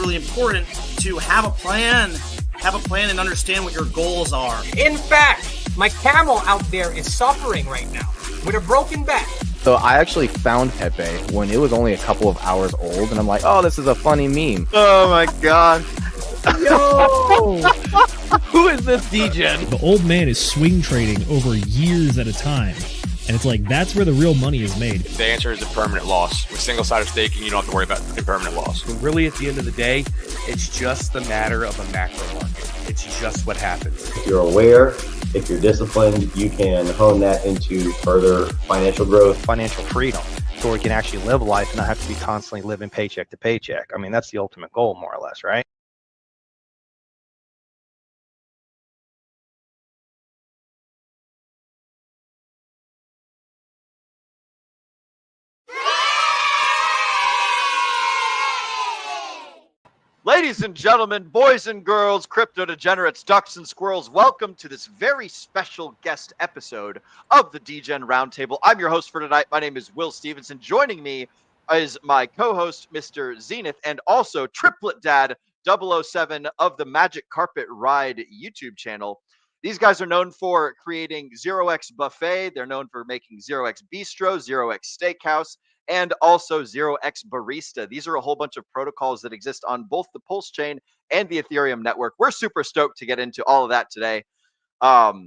really important to have a plan and understand what your goals are. In fact, my camel out there is suffering right now with a broken back. So I actually found Pepe when it was only a couple of hours old, and I'm like, oh, this is a funny meme. Oh my god. Yo! Who is this DGen? The old man is swing trading over years at a time. And it's like, that's where the real money is made. The answer is a permanent loss. With single-sided staking, you don't have to worry about a permanent loss. But really, at the end of the day, it's just a matter of a macro market. It's just what happens. If you're aware, if you're disciplined, you can hone that into further financial growth. Financial freedom, so we can actually live life and not have to be constantly living paycheck to paycheck. I mean, that's the ultimate goal, more or less, right? Ladies and gentlemen, boys and girls, crypto degenerates, ducks and squirrels, welcome to this very special guest episode of the DGen Roundtable. I'm your host for tonight. My name is Will Stevenson. Joining me is my co-host, Mr. Zenith, and also Triplet Dad 007 of the Magic Carpet Ride YouTube channel. These guys are known for creating 0x Buffet. They're known for making 0x Bistro, 0x Steakhouse, and also 0x Barista. These are a whole bunch of protocols that exist on both the Pulse chain and the Ethereum network. We're super stoked to get into all of that today. But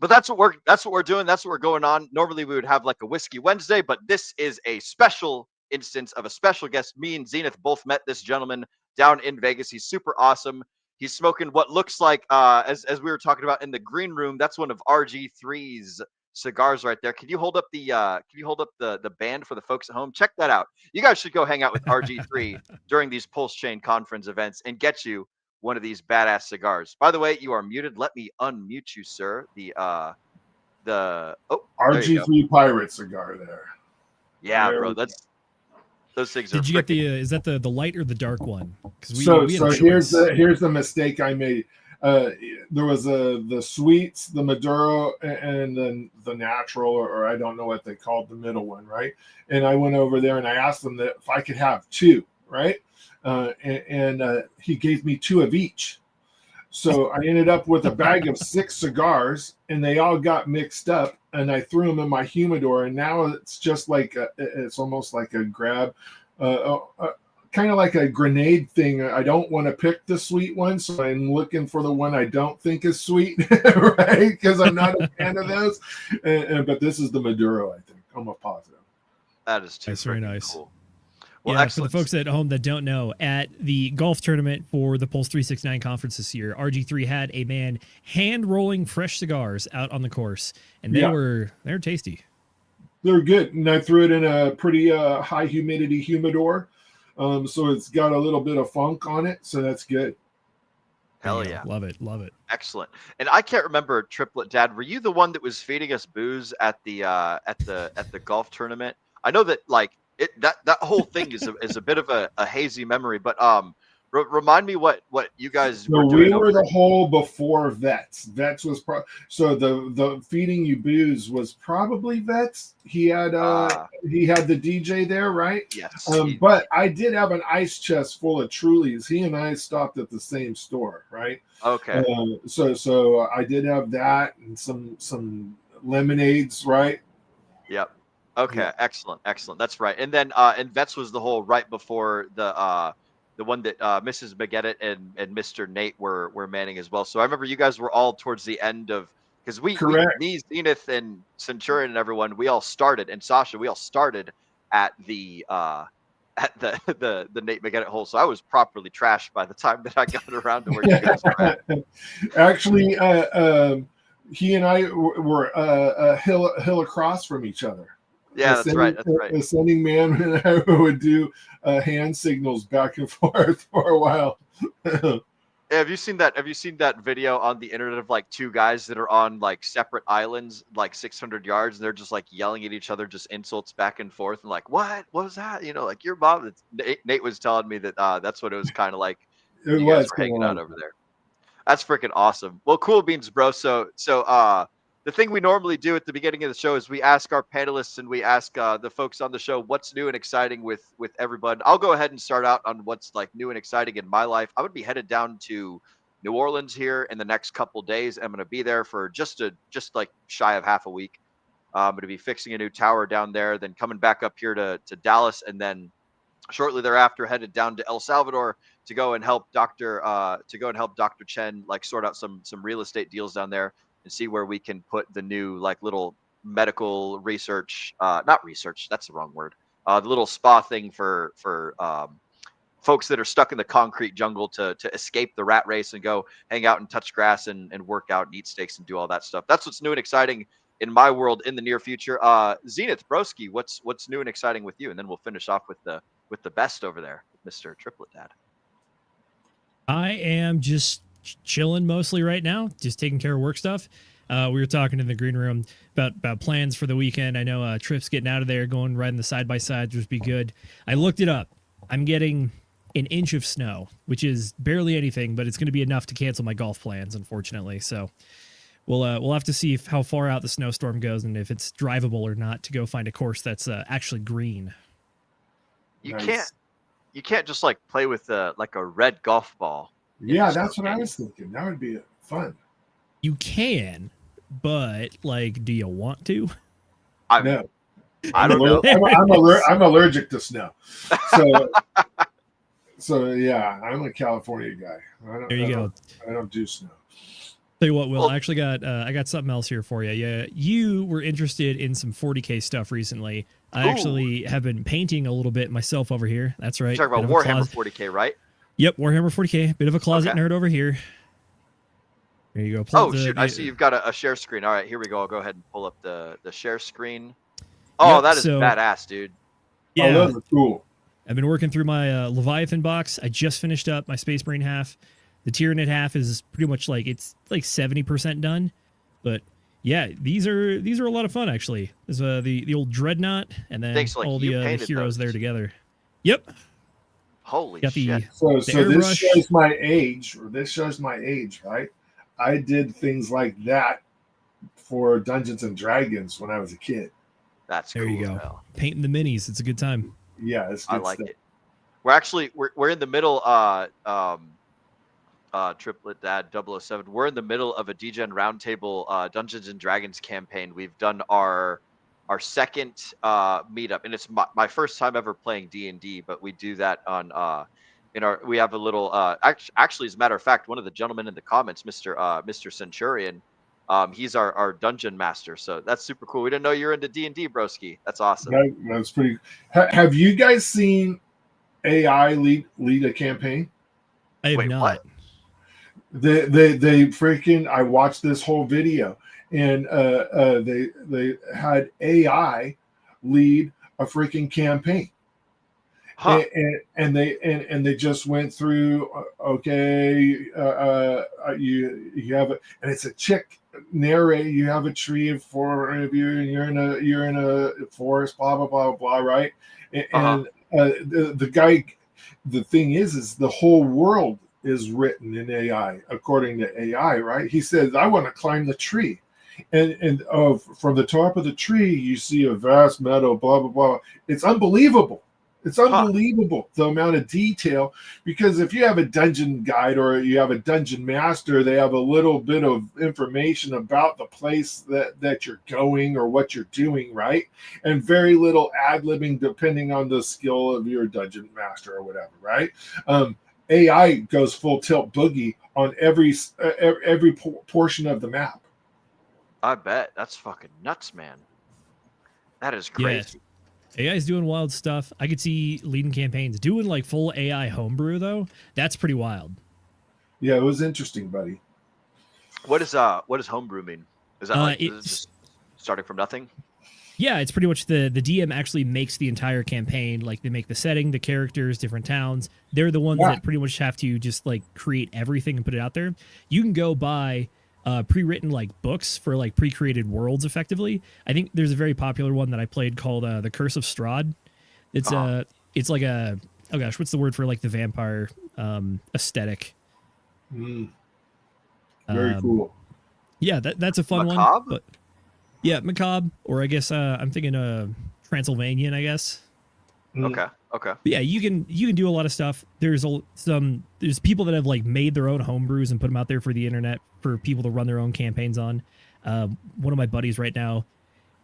that's what we're doing. That's what we're going on. Normally we would have like a Whiskey Wednesday, but this is a special instance of a special guest. Me and Zenith both met this gentleman down in Vegas. He's super awesome. He's smoking what looks like, as we were talking about in the green room, that's one of RG3's cigars right there. Can you hold up the band for the folks at home? Check that out. You guys should go hang out with RG3 during these Pulse Chain conference events and get you one of these badass cigars. By the way, you are muted. Let me unmute you, sir. The RG3 Pirate cigar there. Yeah, bro. Those things are. Did you get the? Is that the light or the dark one? So here's the mistake I made. There was the sweets, the Maduro, and then the natural, or I don't know what they called the middle one, right? And I went over there and I asked them that if I could have two, right? And he gave me two of each. So I ended up with a bag of 6 cigars, and they all got mixed up, and I threw them in my humidor, and now it's just like it's almost like a grab. Kind of like a grenade thing. I don't want to pick the sweet one, so I'm looking for the one I don't think is sweet, right? Because I'm not a fan of those. But this is the Maduro, I think. I'm a positive. That is too very nice. Cool. Well, yeah, excellent. for the folks at home that don't know, at the golf tournament for the Pulse 369 conference this year, RG3 had a man hand rolling fresh cigars out on the course, and they were tasty. They're good, and I threw it in a pretty high humidity humidor. So it's got a little bit of funk on it, so that's good. Hell yeah. Love it. Excellent. And I can't remember, Triplet Dad, were you the one that was feeding us booze at the golf tournament? I know that that whole thing is a bit of a hazy memory, but remind me what you guys were doing. We were the whole before Vets. Vets was so the feeding you booze was probably Vets. He had the DJ there, right? Yes. But I did have an ice chest full of Trulies. He and I stopped at the same store, right? Okay. So I did have that and some lemonades, right? Yep. Okay. Yeah. Excellent. That's right. And then and Vets was the whole right before the one that Mrs. Baguette and Mr. Nate were manning as well. So I remember you guys were all towards the end of, because me, Zenith, and Centurion and everyone, we all started, and Sasha, we all started at the Nate Baguette hole. So I was properly trashed by the time that I got around to where you guys were at. Actually, he and I were a hill across from each other. Yeah, that's right. The sending man and I would do hand signals back and forth for a while. Have you seen that video on the internet of like two guys that are on like separate islands, like 600 yards, and they're just like yelling at each other, just insults back and forth, and like, what was that? You know, like your mom. Nate was telling me that that's what it was kind of like. You guys were hanging out over there. That's freaking awesome. Well, cool beans, bro. So the thing we normally do at the beginning of the show is we ask our panelists and we ask the folks on the show what's new and exciting with everybody. I'll go ahead and start out on what's like new and exciting in my life. I'm gonna be headed down to New Orleans here in the next couple days. I'm gonna be there for just like shy of half a week. I'm gonna be fixing a new tower down there, then coming back up here to Dallas, and then shortly thereafter headed down to El Salvador to go and help Dr. Chen like sort out some real estate deals down there and see where we can put the new like little medical research, not research, that's the wrong word. The little spa thing for folks that are stuck in the concrete jungle to escape the rat race and go hang out and touch grass and work out and eat steaks and do all that stuff. That's what's new and exciting in my world in the near future. Zenith Broski, what's new and exciting with you? And then we'll finish off with the best over there, Mr. Triplet Dad. I am just chilling mostly right now, just taking care of work stuff. We were talking in the green room about plans for the weekend. I know Trip's getting out of there, going riding the side-by-sides, which would be good. I looked it up. I'm getting an inch of snow, which is barely anything, but it's going to be enough to cancel my golf plans, unfortunately. So we'll have to see how far out the snowstorm goes and if it's drivable or not to go find a course that's actually green. You Nice. can't just like play with like a red golf ball. Yeah, that's what I was thinking. That would be fun. You can, but like, do you want to? I No. don't know. I'm allergic to snow. So yeah, I'm a California guy. There you go. I don't do snow. Tell you what, Will, I actually got I got something else here for you. Yeah, you were interested in some 40K stuff recently. I actually have been painting a little bit myself over here. That's right. You're talking about Warhammer 40K, right? Yep, Warhammer 40K. Bit of a closet nerd over here. There you go. Shoot! I see you've got a share screen. All right, here we go. I'll go ahead and pull up the share screen. Oh, Yep, that is badass, dude. Yeah, Oh, those are cool. I've been working through my Leviathan box. I just finished up my Space Marine half. The Tyranid half is pretty much like 70% done. But yeah, these are a lot of fun actually. There's the old Dreadnought and then all the heroes there together. Yep. Holy Got shit! So the this airbrush. shows my age, right? I did things like that for Dungeons and Dragons when I was a kid. That's There cool you as go. hell. Painting the minis. It's a good time. Yeah, it's good I like stuff. it. We're actually we're in the middle. Triplet Dad 007. We're in the middle of a DGen Roundtable Dungeons and Dragons campaign. We've done our second meetup, and it's my first time ever playing D&D. But we do that on we have a little actually, as a matter of fact, one of the gentlemen in the comments, Mr. Centurion, he's our dungeon master. So that's super cool. We didn't know you're into D&D, broski. That's awesome. That's pretty. Have you guys seen AI lead a campaign? I have Wait, not. what? They freaking. I watched this whole video, and they had AI lead a freaking campaign. Huh. And they just went through. You have it, and it's a chick narrate. You have a tree of four of you, and you're in a forest. Blah blah blah blah. Right, and the guy. The thing is the whole world is written in AI, according to AI. Right? He says, "I want to climb the tree." And from the top of the tree, you see a vast meadow, blah, blah, blah. It's unbelievable. It's unbelievable, the amount of detail, because if you have a dungeon guide or you have a dungeon master, they have a little bit of information about the place that you're going or what you're doing, right? And very little ad-libbing depending on the skill of your dungeon master or whatever, right? AI goes full tilt boogie on every portion of the map. I bet. That's fucking nuts, man. That is crazy. Yeah. AI's doing wild stuff. I could see leading campaigns. Doing like full AI homebrew though, that's pretty wild. Yeah, it was interesting, buddy. What does homebrew mean? Is that is it just starting from nothing? Yeah, it's pretty much the DM actually makes the entire campaign. Like they make the setting, the characters, different towns. They're the ones that pretty much have to just like create everything and put it out there. You can go buy pre-written like books for like pre-created worlds effectively. I think there's a very popular one that I played called The Curse of Strahd. It's it's like a, oh gosh, what's the word for like the vampire aesthetic? Very cool. Yeah, that's a fun Macabre? one. But Yeah, macabre, or I guess I'm thinking Transylvanian, I guess. Okay. Okay. But yeah, you can do a lot of stuff. There's there's people that have like made their own homebrews and put them out there for the internet for people to run their own campaigns on. One of my buddies right now,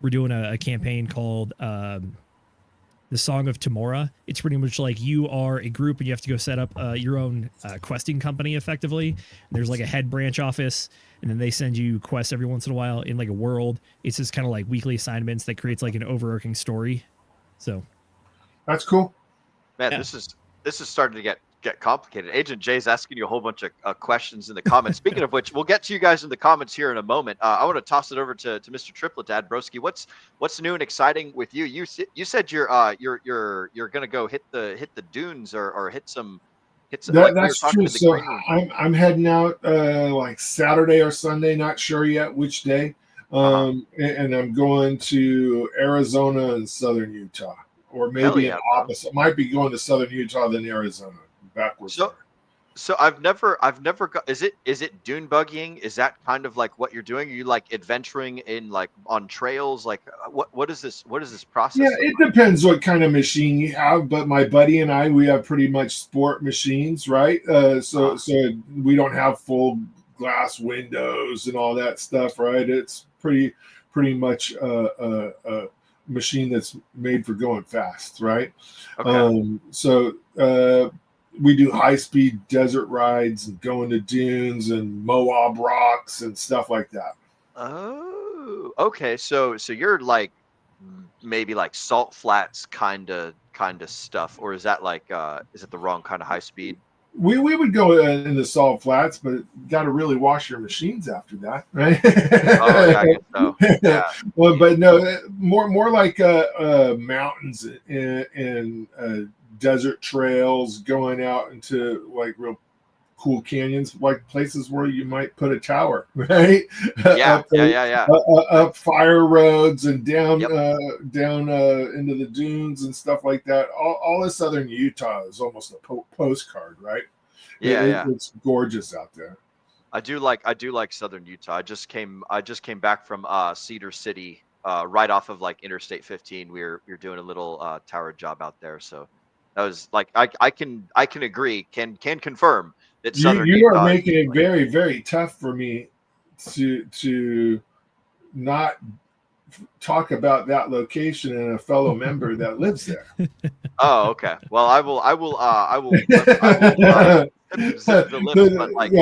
we're doing a campaign called the Song of Tamora. It's pretty much like you are a group and you have to go set up your own questing company effectively. And there's like a head branch office, and then they send you quests every once in a while in like a world. It's just kind of like weekly assignments that creates like an overarching story. So That's cool. Man, Yeah. this is starting to get complicated. Agent Jay's asking you a whole bunch of questions in the comments. Speaking of which, we'll get to you guys in the comments here in a moment. I want to toss it over to Mr. Triplet, Dad Broski. What's new and exciting with you? You said you're gonna go hit the dunes or hit some. That's true. So I'm heading out like Saturday or Sunday, not sure yet which day. And I'm going to Arizona and Southern Utah, or maybe an opposite. Might be going to Southern Utah then Arizona, backwards. So I've never got. Is it dune buggying? Is that kind of like what you're doing? Are you like adventuring in like on trails? Like what is this process? Yeah, it depends what kind of machine you have. But my buddy and I, we have pretty much sport machines, right? So we don't have full glass windows and all that stuff, right? It's pretty much a machine that's made for going fast, right? Okay. We do high-speed desert rides and going to dunes and Moab rocks and stuff like that. Oh, okay. So you're like maybe like salt flats kind of stuff, or is that like is it the wrong kind of high speed? We would go in the salt flats, but got to really wash your machines after that, right? Oh, yeah, I guess so. Yeah. Well, but no, more like mountains and desert trails, going out into like real cool canyons, like places where you might put a tower, right? Yeah, up fire roads and down into the dunes and stuff like that. All of Southern Utah is almost a postcard, right? Yeah, it's gorgeous out there. I do like Southern Utah. I just came back from Cedar City, right off of like Interstate 15. We're doing a little tower job out there, so that was like I can agree, can confirm that Southern you Utah are making it very, very tough for me to not talk about that location and a fellow member that lives there. Oh, okay. Well, I will zip the lips, but like,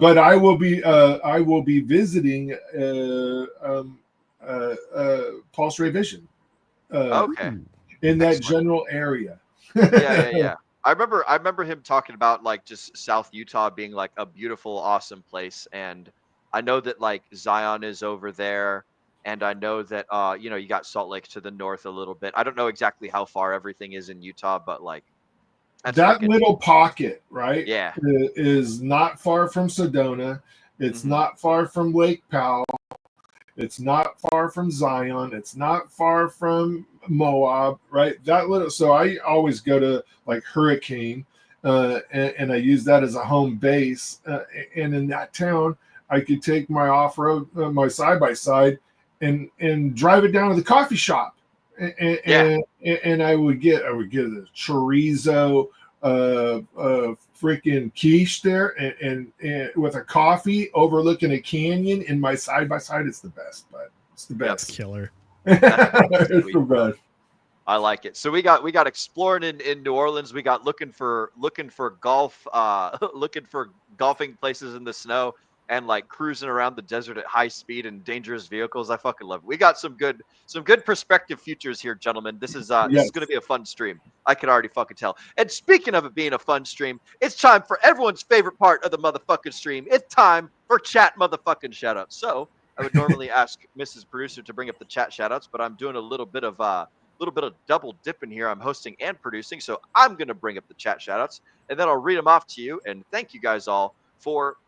but I will be visiting Pulse Ray Vision. Okay. In that general area. Yeah. I remember him talking about like just South Utah being like a beautiful, awesome place, and I know that like Zion is over there, and I know that you got Salt Lake to the north a little bit. I don't know exactly how far everything is in Utah, but like that little pocket, right? Yeah, is not far from Sedona. It's not far from Lake Powell. It's not far from Zion. It's not far from Moab, right? That little. So I always go to like Hurricane, and I use that as a home base. And in that town, I could take my off-road, my side-by-side, and drive it down to the coffee shop, and I would get a chorizo, freaking quiche there, and with a coffee overlooking a canyon in my side-by-side. It's the best, bud. It's the best. That's killer. It's the best. I like it. So we got exploring in New Orleans. We got looking for golf, looking for golfing places in the snow, and like cruising around the desert at high speed and dangerous vehicles. I fucking love it. We got some good prospective futures here, gentlemen. This is going to be a fun stream. I can already fucking tell. And speaking of it being a fun stream, it's time for everyone's favorite part of the motherfucking stream. It's time for chat motherfucking shoutouts. So I would normally ask Mrs. Producer to bring up the chat shoutouts, but I'm doing a little bit of double dipping here. I'm hosting and producing, so I'm going to bring up the chat shoutouts, and then I'll read them off to you. And thank you guys all for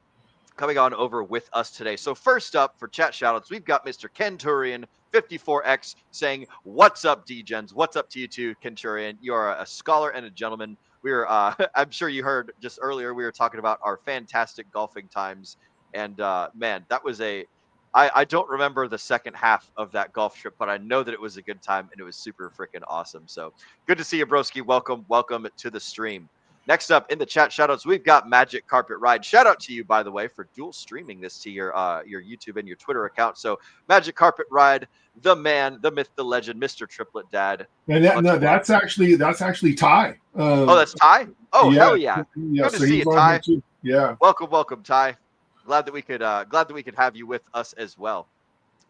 coming on over with us today. So first up for chat shoutouts, we've got Mr. Kenturian 54X saying, "What's up, D-Gens? What's up to you too, Kenturian? You are a scholar and a gentleman." We're I'm sure you heard just earlier we were talking about our fantastic golfing times, and man, that was a I don't remember the second half of that golf trip, but I know that it was a good time and it was super freaking awesome. So good to see you, broski. Welcome to the stream. Next up in the chat shoutouts, we've got Magic Carpet Ride. Shout out to you, by the way, for dual streaming this to your YouTube and your Twitter account. So Magic Carpet Ride, the man, the myth, the legend, Mr. Triplet Dad. And that's actually Ty. Oh, that's Ty. Oh, yeah, hell yeah! Yeah, Good to so see he's you, on Ty. here too. Yeah. Welcome, Ty. Glad that we could have you with us as well.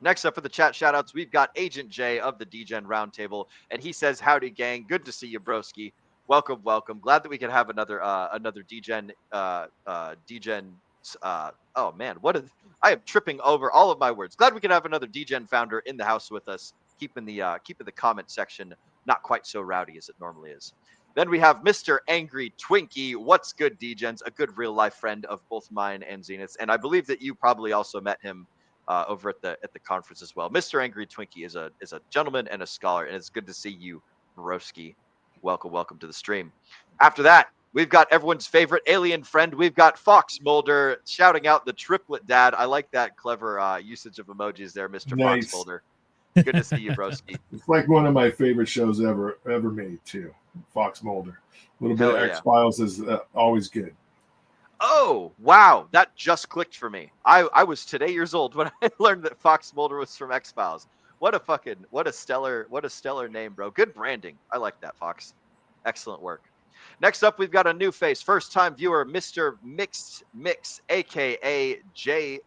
Next up for the chat shoutouts, we've got Agent J of the DGen Roundtable, and he says, "Howdy, gang. Good to see you, broski. Welcome. Glad that we could have another DGen. Oh man, I am tripping over all of my words. Glad we could have another DGen founder in the house with us, keeping the comment section not quite so rowdy as it normally is." Then we have Mr. Angry Twinkie. What's good, DGens? A good real life friend of both mine and Zenith's, and I believe that you probably also met him over at the conference as well. Mr. Angry Twinkie is a gentleman and a scholar, and it's good to see you, broski. Welcome to the stream. After that, we've got everyone's favorite alien friend. We've got Fox Mulder shouting out the Triplet Dad. I like that clever usage of emojis there, Mr. Nice. Fox Mulder. Good to see you, broski. It's like one of my favorite shows ever made too. Fox Mulder. A little bit of X-Files is always good. Oh, wow. That just clicked for me. I was today years old when I learned that Fox Mulder was from X-Files. What a stellar name, bro. Good branding. I like that, Fox. Excellent work. Next up, we've got a new face. First time viewer, Mr. Mix, aka Josh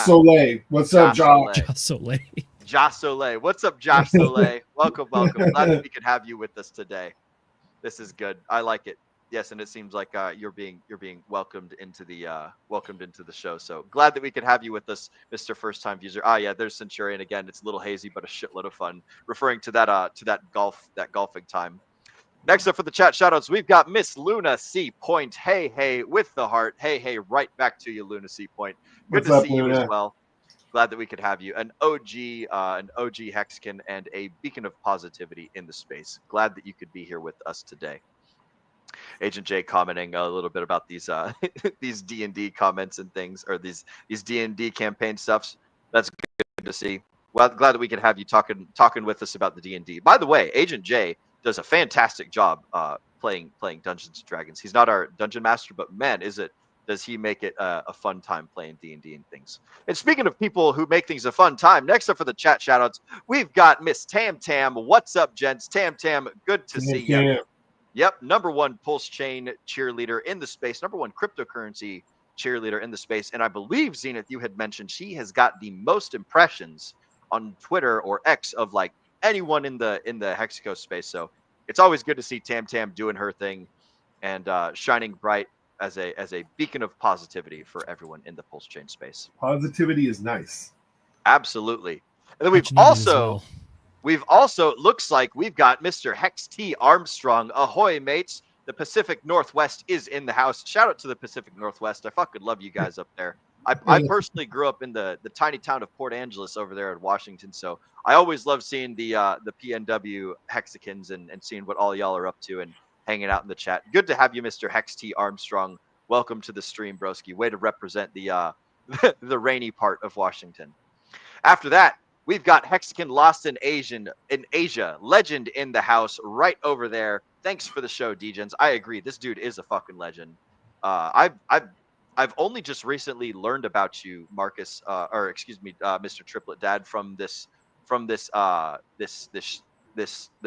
Soleil. What's up, Josh? Josh Soleil. Josh Soleil. What's up, Josh Soleil? Welcome. Glad that we could have you with us today. This is good. I like it. Yes, and it seems like you're being welcomed into the show. So glad that we could have you with us, Mr. First Time User. Yeah, there's Centurion again. It's a little hazy, but a shitload of fun. Referring to that golfing time. Next up for the chat shoutouts, we've got Miss Luna C. Point. Hey, with the heart. Hey, right back to you, Luna C. Point. Good to see you as well. Glad that we could have you, an OG Hexkin and a beacon of positivity in the space. Glad that you could be here with us today. Agent J commenting a little bit about these these D&D comments and things, or these D&D campaign stuffs. That's good to see. Well, glad that we can have you talking with us about the D&D. By the way, Agent J does a fantastic job playing Dungeons and Dragons. He's not our dungeon master, but man, does he make it a fun time playing D&D and things. And speaking of people who make things a fun time, next up for the chat shoutouts, we've got Miss Tam. What's up, gents? Tam, good to see you. Yep, #1 pulse chain cheerleader in the space, #1 cryptocurrency cheerleader in the space. And I believe, Zenith, you had mentioned she has got the most impressions on Twitter or X of like anyone in the Hexico space. So it's always good to see Tam doing her thing and shining bright as a beacon of positivity for everyone in the pulse chain space. Positivity is nice. Absolutely. And then we've also looks like we've got Mr. Hex T Armstrong. Ahoy, mates. The Pacific Northwest is in the house. Shout out to the Pacific Northwest. I fucking love you guys up there. I personally grew up in the tiny town of Port Angeles over there in Washington, so I always love seeing the PNW Hexicans and seeing what all y'all are up to and hanging out in the chat. Good to have you, Mr. Hex T Armstrong. Welcome to the stream, broski. Way to represent the the rainy part of Washington. After that, we've got Hexican Lost in Asia, legend in the house, right over there. Thanks for the show, DGens. I agree. This dude is a fucking legend. I've only just recently learned about you, Marcus, Mr. Triplet Dad, from the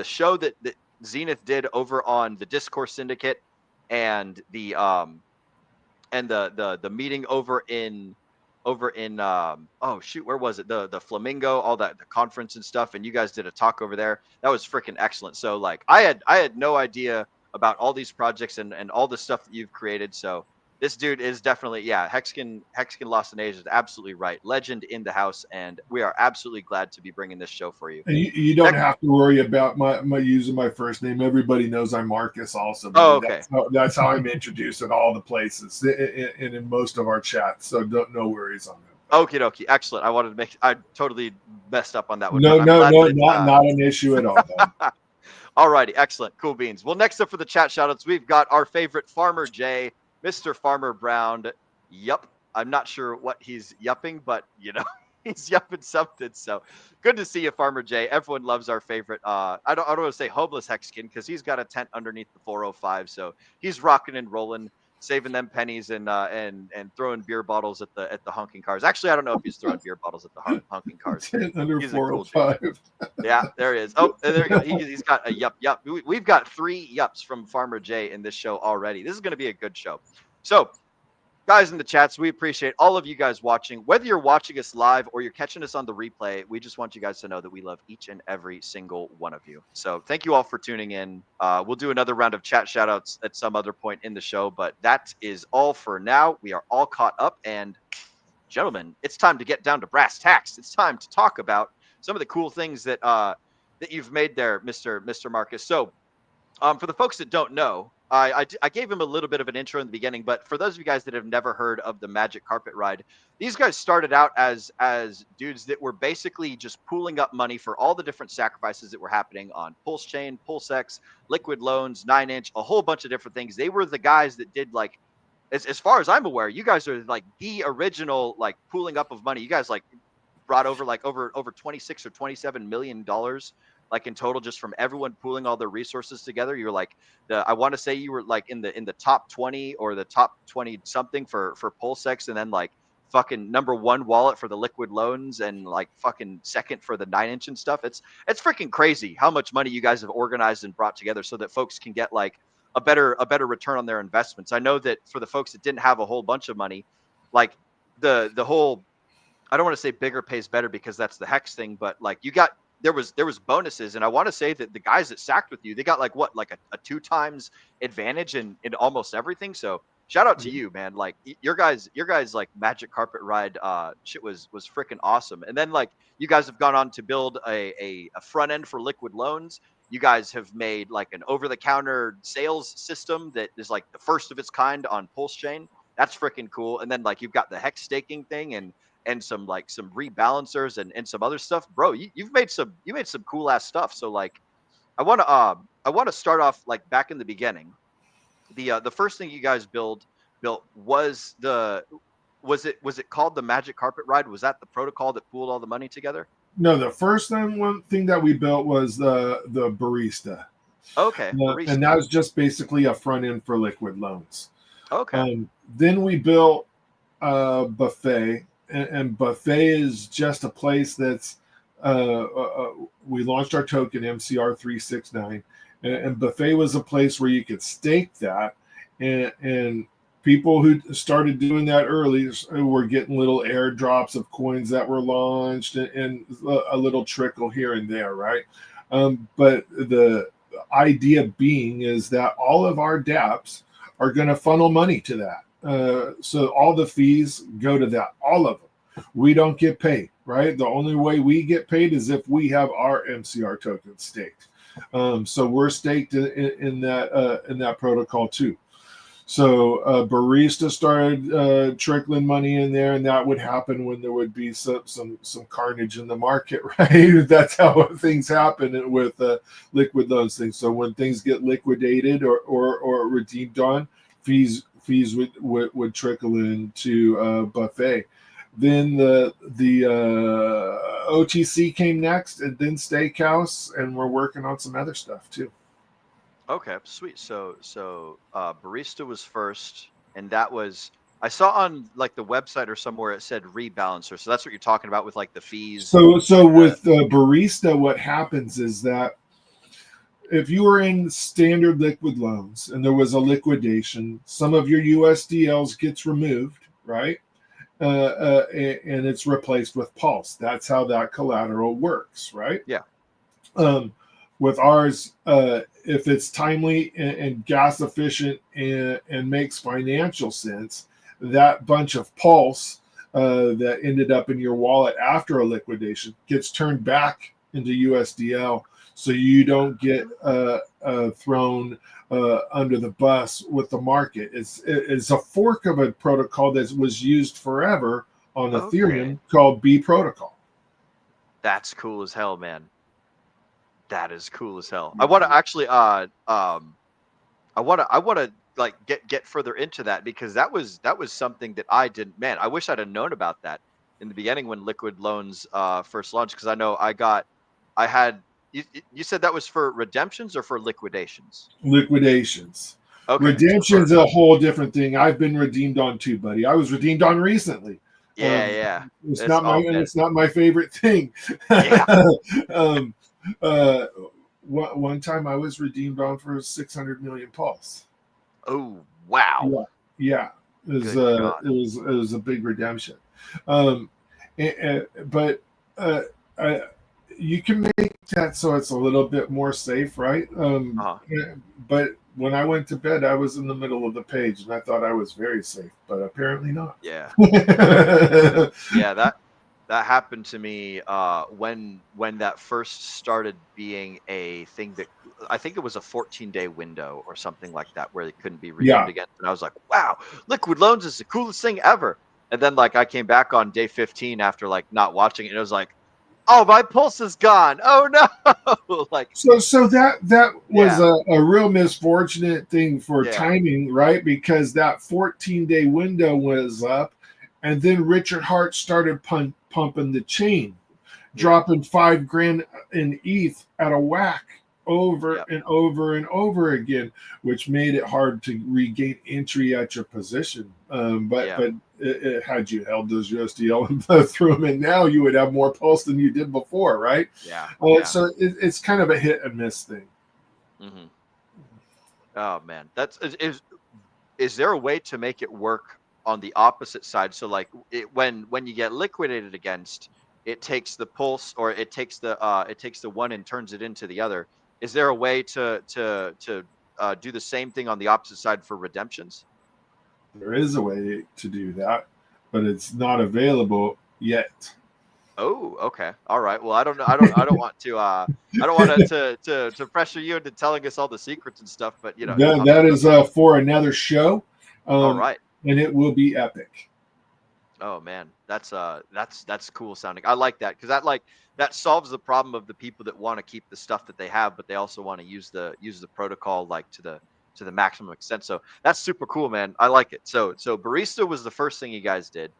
show that Zenith did over on the Discourse Syndicate, and the meeting over in where was it, the Flamingo, all that, the conference and stuff, and you guys did a talk over there. That was freaking excellent. So like I had no idea about all these projects and all the stuff that you've created. So this dude is definitely, Hexican Lost in Asia is absolutely right. Legend in the house, and we are absolutely glad to be bringing this show for you. And you don't have to worry about my using my first name. Everybody knows I'm Marcus also. Oh, okay. That's how I'm introduced at all the places and in most of our chats. So no worries on that. Okie dokie. Excellent. I totally messed up on that one. No, not an issue at all. Alrighty, excellent. Cool beans. Well, next up for the chat shoutouts, we've got our favorite Farmer Jay, Mr. Farmer Brown. Yup. I'm not sure what he's yupping, but you know, he's yupping something. So good to see you, Farmer Jay. Everyone loves our favorite. I don't want to say homeless Hexkin because he's got a tent underneath the 405, so he's rocking and rolling, saving them pennies and throwing beer bottles at the honking cars. Actually, I don't know if he's throwing beer bottles at the honking cars. Under He's a cool 405. dude. Yeah, there he is. Oh, and there you go. He's got a yup. We've got 3 yups from Farmer Jay in this show already. This is going to be a good show. So, guys in the chats, we appreciate all of you guys watching. Whether you're watching us live or you're catching us on the replay, we just want you guys to know that we love each and every single one of you. So thank you all for tuning in. We'll do another round of chat shout-outs at some other point in the show, but that is all for now. We are all caught up, and gentlemen, it's time to get down to brass tacks. It's time to talk about some of the cool things that that you've made there, Mr. Marcus. So for the folks that don't know, I gave him a little bit of an intro in the beginning, but for those of you guys that have never heard of the Magic Carpet Ride, these guys started out as dudes that were basically just pooling up money for all the different sacrifices that were happening on Pulse Chain, PulseX, Liquid Loans, 9-inch, a whole bunch of different things. They were the guys that did, like, as far as I'm aware, you guys are like the original like pooling up of money. You guys like brought over like over 26 or 27 million dollars like in total, just from everyone pooling all their resources together. You were like I want to say you were like in the top 20 or the top 20 something for PulseX, and then like fucking #1 wallet for the Liquid Loans, and like fucking second for the 9-inch and stuff. It's freaking crazy how much money you guys have organized and brought together so that folks can get like a better return on their investments. I know that for the folks that didn't have a whole bunch of money, like the whole, I don't want to say bigger pays better because that's the Hex thing, but like you got, there was bonuses, and I want to say that the guys that sacked with you, they got like what, like a 2 times advantage in almost everything. So shout out to you, man. Like your guys like Magic Carpet Ride shit was freaking awesome. And then like you guys have gone on to build a front end for Liquid Loans. You guys have made like an over-the-counter sales system that is like the first of its kind on Pulse Chain. That's freaking cool. And then like you've got the Hex staking thing and some like some rebalancers and some other stuff, bro. You made some cool ass stuff. So like I want to start off like back in the beginning. The first thing you guys built was it called the Magic Carpet Ride? Was that the protocol that pooled all the money together? No, the first one thing that we built was the barista. Okay, barista. And that was just basically a front end for Liquid Loans. Okay. Then we built Buffet, and Buffet is just a place that's we launched our token MCR369, and Buffet was a place where you could stake that, and people who started doing that early were getting little airdrops of coins that were launched and a little trickle here and there, right? But the idea being is that all of our dApps are going to funnel money to that. So all the fees go to that, all of them. We don't get paid, right? The only way we get paid is if we have our MCR token staked. So we're staked in that protocol too. So Barista started trickling money in there, and that would happen when there would be some carnage in the market, right? That's how things happen with Liquid Loans things. So when things get liquidated or redeemed on, fees would trickle into Buffet. Then the OTC came next, and then Steakhouse, and we're working on some other stuff too. Okay, sweet. So Barista was first, and that was, I saw on like the website or somewhere it said rebalancer. So that's what you're talking about with like the fees. So with Barista, what happens is that if you were in standard Liquid Loans and there was a liquidation, some of your USDLs gets removed, right? And it's replaced with Pulse. That's how that collateral works, right? Yeah. With ours, if it's timely and gas efficient and makes financial sense, that bunch of Pulse that ended up in your wallet after a liquidation gets turned back into USDL, so you don't get thrown under the bus with the market. It's a fork of a protocol that was used forever on Ethereum called B protocol. That's cool as hell, man. That is cool as hell. I want to actually I want to like get further into that, because that was something that I didn't. Man, I wish I'd have known about that in the beginning when liquid loans first launched, because I know I had. You said that was for redemptions or for liquidations? Liquidations. Okay. Redemption's a whole different thing. I've been redeemed on too, buddy. I was redeemed on recently. Yeah. It's not my favorite thing. Yeah. One time I was redeemed on for 600 million pulse. Oh wow. Yeah. It was a big redemption. But you can make that so it's a little bit more safe, right? But when I went to bed, I was in the middle of the page, and I thought I was very safe, but apparently not. Yeah. Yeah, that happened to me when that first started being a thing that I think it was a 14-day window or something like that where it couldn't be redeemed again. And I was like, wow, liquid loans is the coolest thing ever. And then like I came back on day 15 after like not watching it, and it was like, oh, my pulse is gone. Oh no. Like so that was a real misfortunate thing for timing, right? Because that 14-day window was up, and then Richard Hart started pumping the chain, dropping $5,000 in ETH at a whack over and over and over again, which made it hard to regain entry at your position. But had you held those USDL and threw them in now, you would have more pulse than you did before, right? So it's kind of a hit and miss thing. Mm-hmm. Oh man, is there a way to make it work on the opposite side? So like when you get liquidated against, it takes the pulse, or it takes the one and turns it into the other. Is there a way to do the same thing on the opposite side for redemptions? There is a way to do that, but it's not available yet. Oh, okay, all right. Well, I don't know. I don't want to pressure you into telling us all the secrets and stuff. But you know, that is for another show. All right, and it will be epic. Oh man, that's cool sounding. I like that, because that solves the problem of the people that want to keep the stuff that they have, but they also want to use the protocol like to the maximum extent. So that's super cool, man. I like it. So Barista was the first thing you guys did,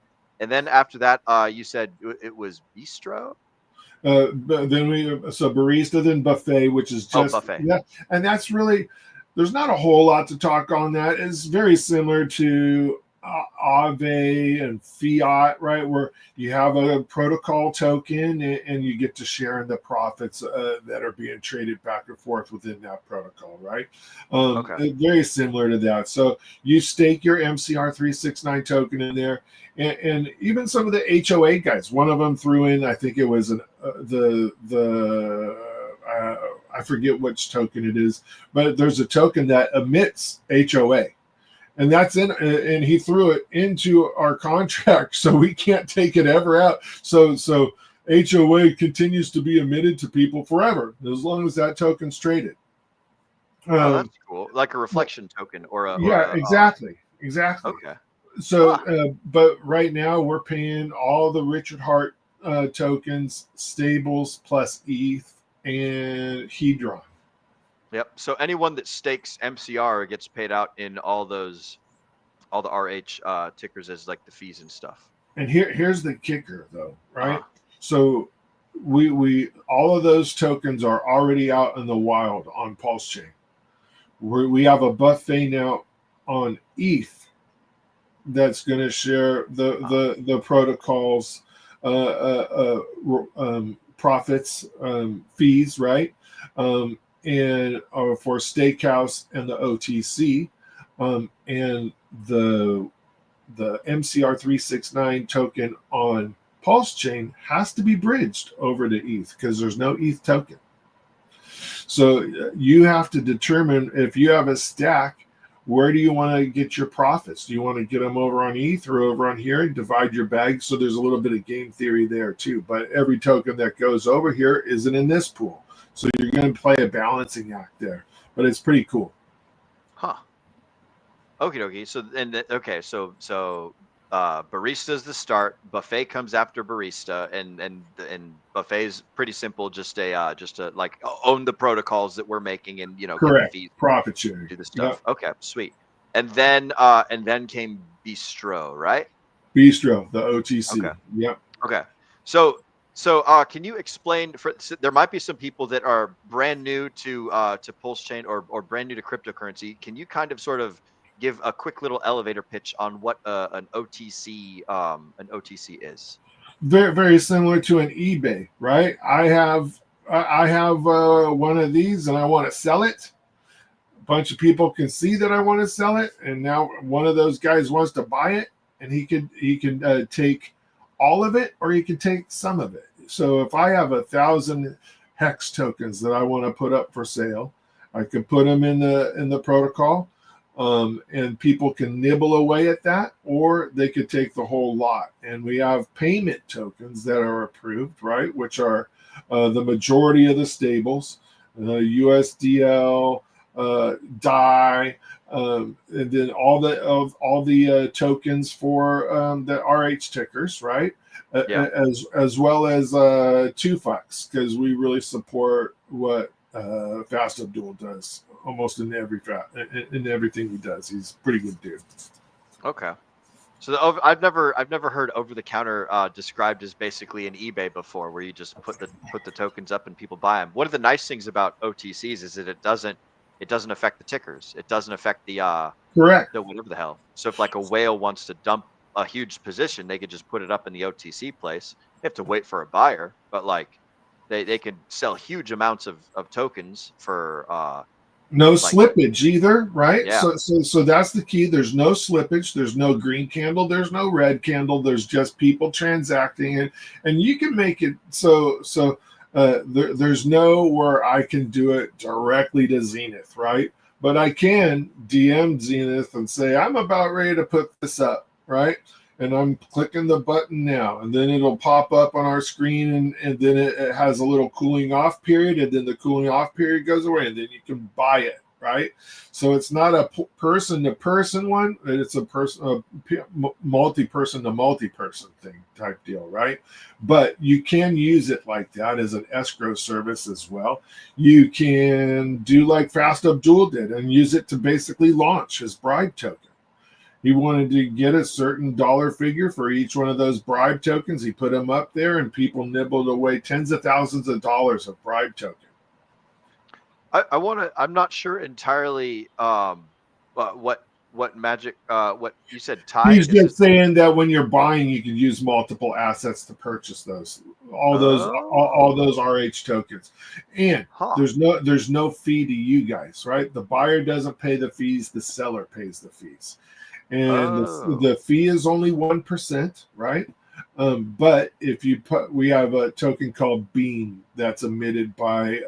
and then after that, you said it was Bistro. Then Barista, then Buffet, which is just Buffet. Yeah, and that's really, there's not a whole lot to talk on that. It's very similar to Aave and Fiat, right, where you have a protocol token and you get to share in the profits that are being traded back and forth within that protocol, right? Very similar to that. So you stake your MCR369 token in there, and even some of the HOA guys, one of them threw in, I think it was I forget which token it is, but there's a token that emits HOA. And that's and he threw it into our contract, so we can't take it ever out. So HOA continues to be emitted to people forever, as long as that token's traded. That's cool, like a reflection token or exactly. Okay. So, but right now we're paying all the Richard Hart tokens, stables plus ETH and Hedron. Yep. So anyone that stakes MCR gets paid out in all the RH tickers as like the fees and stuff. And here's the kicker, though, right? So we all of those tokens are already out in the wild on Pulse Chain. We have a buffet now on ETH that's going to share the protocols profits, fees, right? And for Steakhouse and the OTC, and the MCR369 token on Pulse Chain has to be bridged over to ETH because there's no ETH token. So you have to determine, if you have a stack, where do you want to get your profits? Do you want to get them over on ETH or over on here and divide your bag? So there's a little bit of game theory there too. But every token that goes over here isn't in this pool. So you're going to play a balancing act there, but it's pretty cool. Huh. Okie dokie. So Barista's the start. Buffet comes after Barista, and Buffet's pretty simple. Just to like own the protocols that we're making, and correct, get the fees, profit sharing, do the stuff. Yep. Okay, sweet. and then came Bistro, right? Bistro, the OTC. Okay. Yep. Okay. So can you explain? There might be some people that are brand new to Pulse Chain or brand new to cryptocurrency. Can you kind of sort of give a quick little elevator pitch on what an OTC is? Very, very similar to an eBay, right? I have one of these and I want to sell it. A bunch of people can see that I want to sell it, and now one of those guys wants to buy it, and he can take all of it or he can take some of it. So if I have 1,000 Hex tokens that I want to put up for sale, I could put them in the protocol, and people can nibble away at that, or they could take the whole lot. And we have payment tokens that are approved, right, which are the majority of the stables, USDL, DAI, and then all the tokens for the RH tickers, right? As well as 2FUX, because we really support what Fast Abdul does almost in everything he does. He's a pretty good dude. Okay. So I've never heard over the counter described as basically an eBay before, where you just put the tokens up and people buy them. One of the nice things about OTCs is that it doesn't affect the tickers. It doesn't affect the correct, the whatever the hell. So if like a whale wants to dump a huge position, they could just put it up in the OTC place. They have to wait for a buyer, but like they could sell huge amounts of tokens for no slippage either, right? Yeah. So that's the key. There's no slippage. There's no green candle. There's no red candle. There's just people transacting it, and you can make it so there's no where I can do it directly to Zenith, right? But I can DM Zenith and say I'm about ready to put this up, right? And I'm clicking the button now, and then it'll pop up on our screen, and then it has a little cooling off period, and then the cooling off period goes away, and then you can buy it, right? So it's not a person-to-person one; it's a multi-person to multi-person thing type deal, right? But you can use it like that as an escrow service as well. You can do like Fast Abdul did and use it to basically launch his bribe token. He wanted to get a certain dollar figure for each one of those bribe tokens. He put them up there, and people nibbled away tens of thousands of dollars of bribe token. I'm not sure entirely what magic what you said. Tide. He's just saying that when you're buying, you can use multiple assets to purchase those, all those RH tokens, and there's no fee to you guys, right? The buyer doesn't pay the fees; the seller pays the fees. And the fee is only 1%, right? But if you we have a token called Bean that's emitted by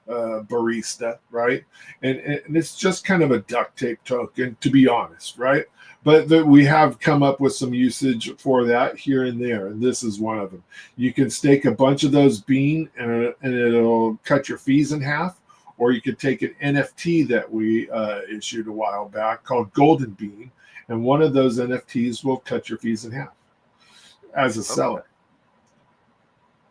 Barista, right? And it's just kind of a duct tape token, to be honest, right? But we have come up with some usage for that here and there, and this is one of them. You can stake a bunch of those Bean, and it'll cut your fees in half. Or you could take an NFT that we issued a while back called Golden Bean, and one of those NFTs will cut your fees in half as a seller.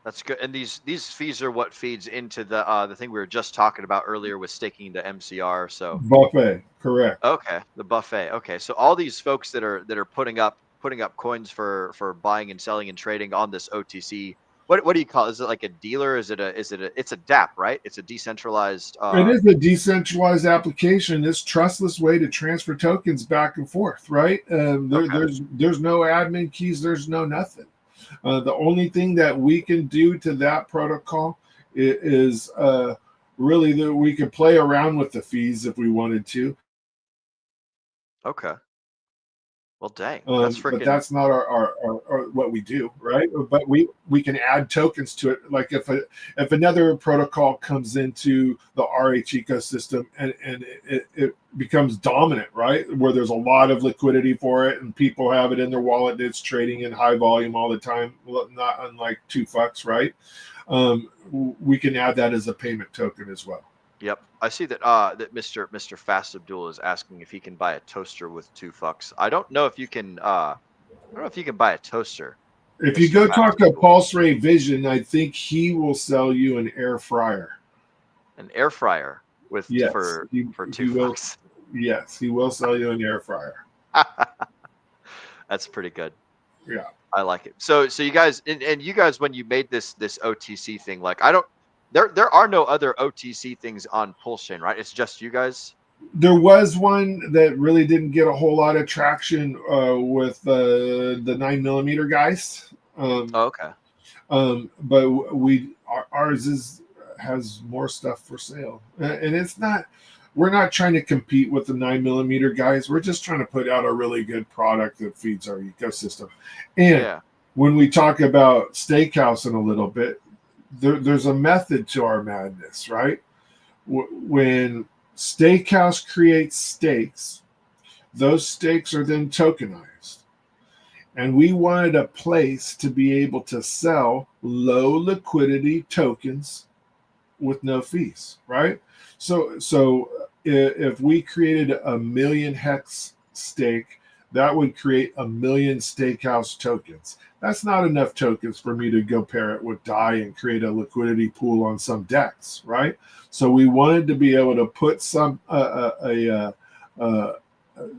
That's good. And these fees are what feeds into the thing we were just talking about earlier with staking the MCR. So buffet, correct. Okay, the buffet. Okay, so all these folks that are putting up coins for buying and selling and trading on this OTC. What do you call it? Is it like a dealer? It's a DApp, right? It's a decentralized. It is a decentralized application. It's trustless way to transfer tokens back and forth, right? There's no admin keys. There's no nothing. The only thing that we can do to that protocol is really that we could play around with the fees if we wanted to. Okay. Well, dang, that's freaking. But that's not our what we do, right? But we can add tokens to it. Like if another protocol comes into the RH ecosystem and it becomes dominant, right? Where there's a lot of liquidity for it and people have it in their wallet, it's trading in high volume all the time, not unlike 2FUX, right? We can add that as a payment token as well. Yep, I see that. That Mr. Fast Abdul is asking if he can buy a toaster with 2FUX. I don't know if you can. I don't know if you can buy a toaster. If you go talk to Pulse Ray Vision, I think he will sell you an air fryer. An air fryer with for 2FUX. Yes, he will sell you an air fryer. That's pretty good. Yeah. I like it. So you guys, and you guys, when you made this OTC thing, like there are no other OTC things on Pulse Chain, right? It's just you guys. There was one that really didn't get a whole lot of traction with the 9mm guys. Okay. But ours has more stuff for sale, and it's not. We're not trying to compete with the 9mm guys. We're just trying to put out a really good product that feeds our ecosystem. And when we talk about Steakhouse in a little bit, there's a method to our madness, right? When Steakhouse creates steaks, those steaks are then tokenized. And we wanted a place to be able to sell low liquidity tokens with no fees, right? So if we created 1 million Hex steak, that would create 1 million Steakhouse tokens. That's not enough tokens for me to go pair it with DAI and create a liquidity pool on some DEX, right? So we wanted to be able to put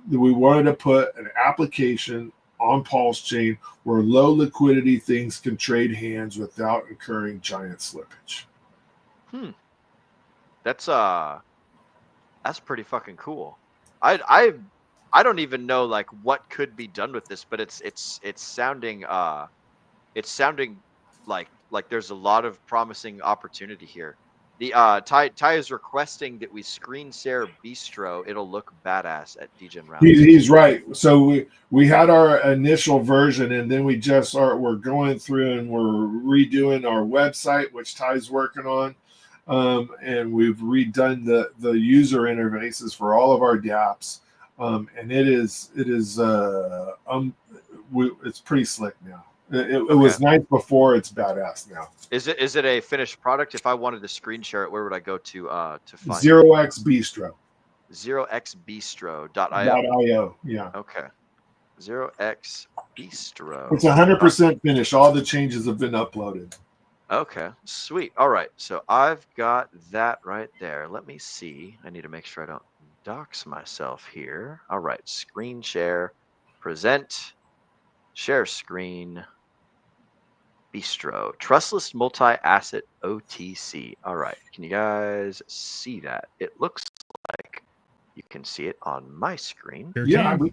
we wanted to put an application on Pulse Chain where low liquidity things can trade hands without incurring giant slippage. That's pretty fucking cool. I don't even know like what could be done with this, but it's sounding like there's a lot of promising opportunity here. The Ty is requesting that we screen share Bistro. It'll look badass at DGen Round. He's right. So we had our initial version, and then we're going through and we're redoing our website, which Ty's working on. And we've redone the user interfaces for all of our dApps, and it's pretty slick now. It was nice before. It's badass now. Is it a finished product? If I wanted to screen share it, where would I go to find 0x Bistro? 0xbistro.io. Yeah. Okay. 0x Bistro. It's 100% finished. All the changes have been uploaded. Okay, sweet. All right, so I've got that right there. Let me see. I need to make sure I don't dox myself here. All right, screen share, present, share screen, Bistro, trustless multi-asset OTC. All right, can you guys see that? It looks like you can see it on my screen. Yeah, we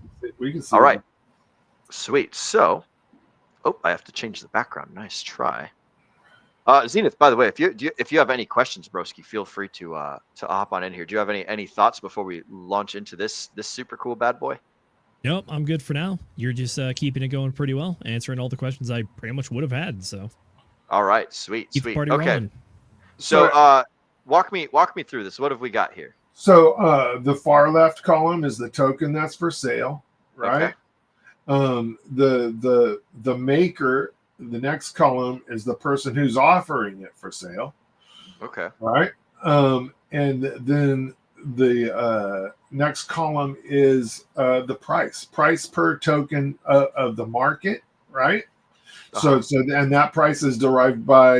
can see All right, sweet. So, I have to change the background. Nice try. Zenith, by the way, if you have any questions, broski, feel free to hop on in here. Do you have any thoughts before we launch into this super cool bad boy? Nope, I'm good for now. You're just keeping it going pretty well, answering all the questions I pretty much would have had. So, all right, sweet. The party okay, rolling. so walk me through this. What have we got here? So the far left column is the token that's for sale, right? Okay. The maker. The next column is the person who's offering it for sale. Okay. Right. And then the next column is the price per token of the market. Right. So and that price is derived by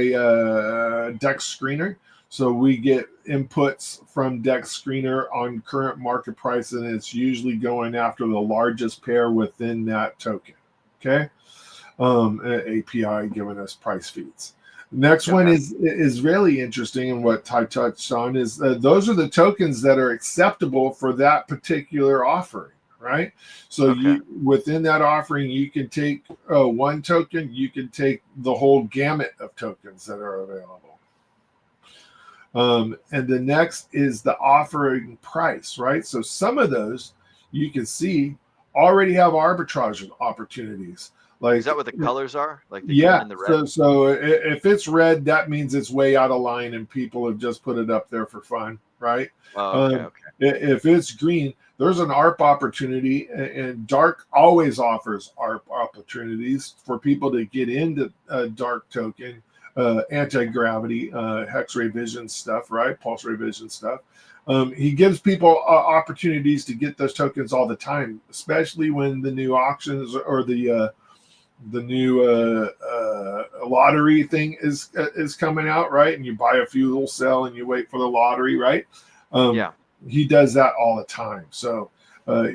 DEX Screener. So we get inputs from DEX Screener on current market price, and it's usually going after the largest pair within that token. Okay. API giving us price feeds. The next one is really interesting, and what Ty touched on is those are the tokens that are acceptable for that particular offering, right? So you within that offering, you can take one token, you can take the whole gamut of tokens that are available. And the next is the offering price, right? So some of those you can see already have arbitrage opportunities. Like, is that what the colors are? Like the yeah, green and the red? so if it's red, that means it's way out of line and people have just put it up there for fun, right? Okay. If it's green, there's an ARP opportunity, and Dark always offers ARP opportunities for people to get into Dark token, anti-gravity, hex ray vision stuff, right? Pulse ray vision stuff. He gives people opportunities to get those tokens all the time, especially when the new auctions or the new lottery thing is coming out, right? And you buy a fuel cell and you wait for the lottery, right? He does that all the time. So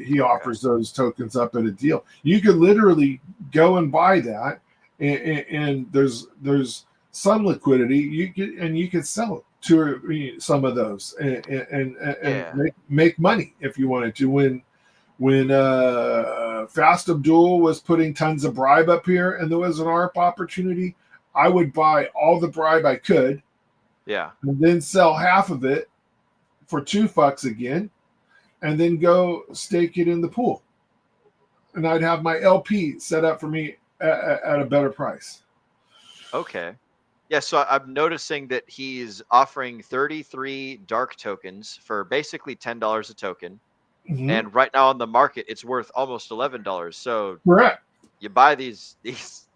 he offers those tokens up at a deal. You could literally go and buy that, and there's some liquidity. You could sell it to some of those and make money if you wanted to. When Fast Abdul was putting tons of bribe up here and there was an ARP opportunity, I would buy all the bribe I could, and then sell half of it for $2 again, and then go stake it in the pool. And I'd have my LP set up for me at a better price. Okay. Yeah, so I'm noticing that he's offering 33 dark tokens for basically $10 a token. Mm-hmm. And right now on the market, it's worth almost $11. So correct. You buy these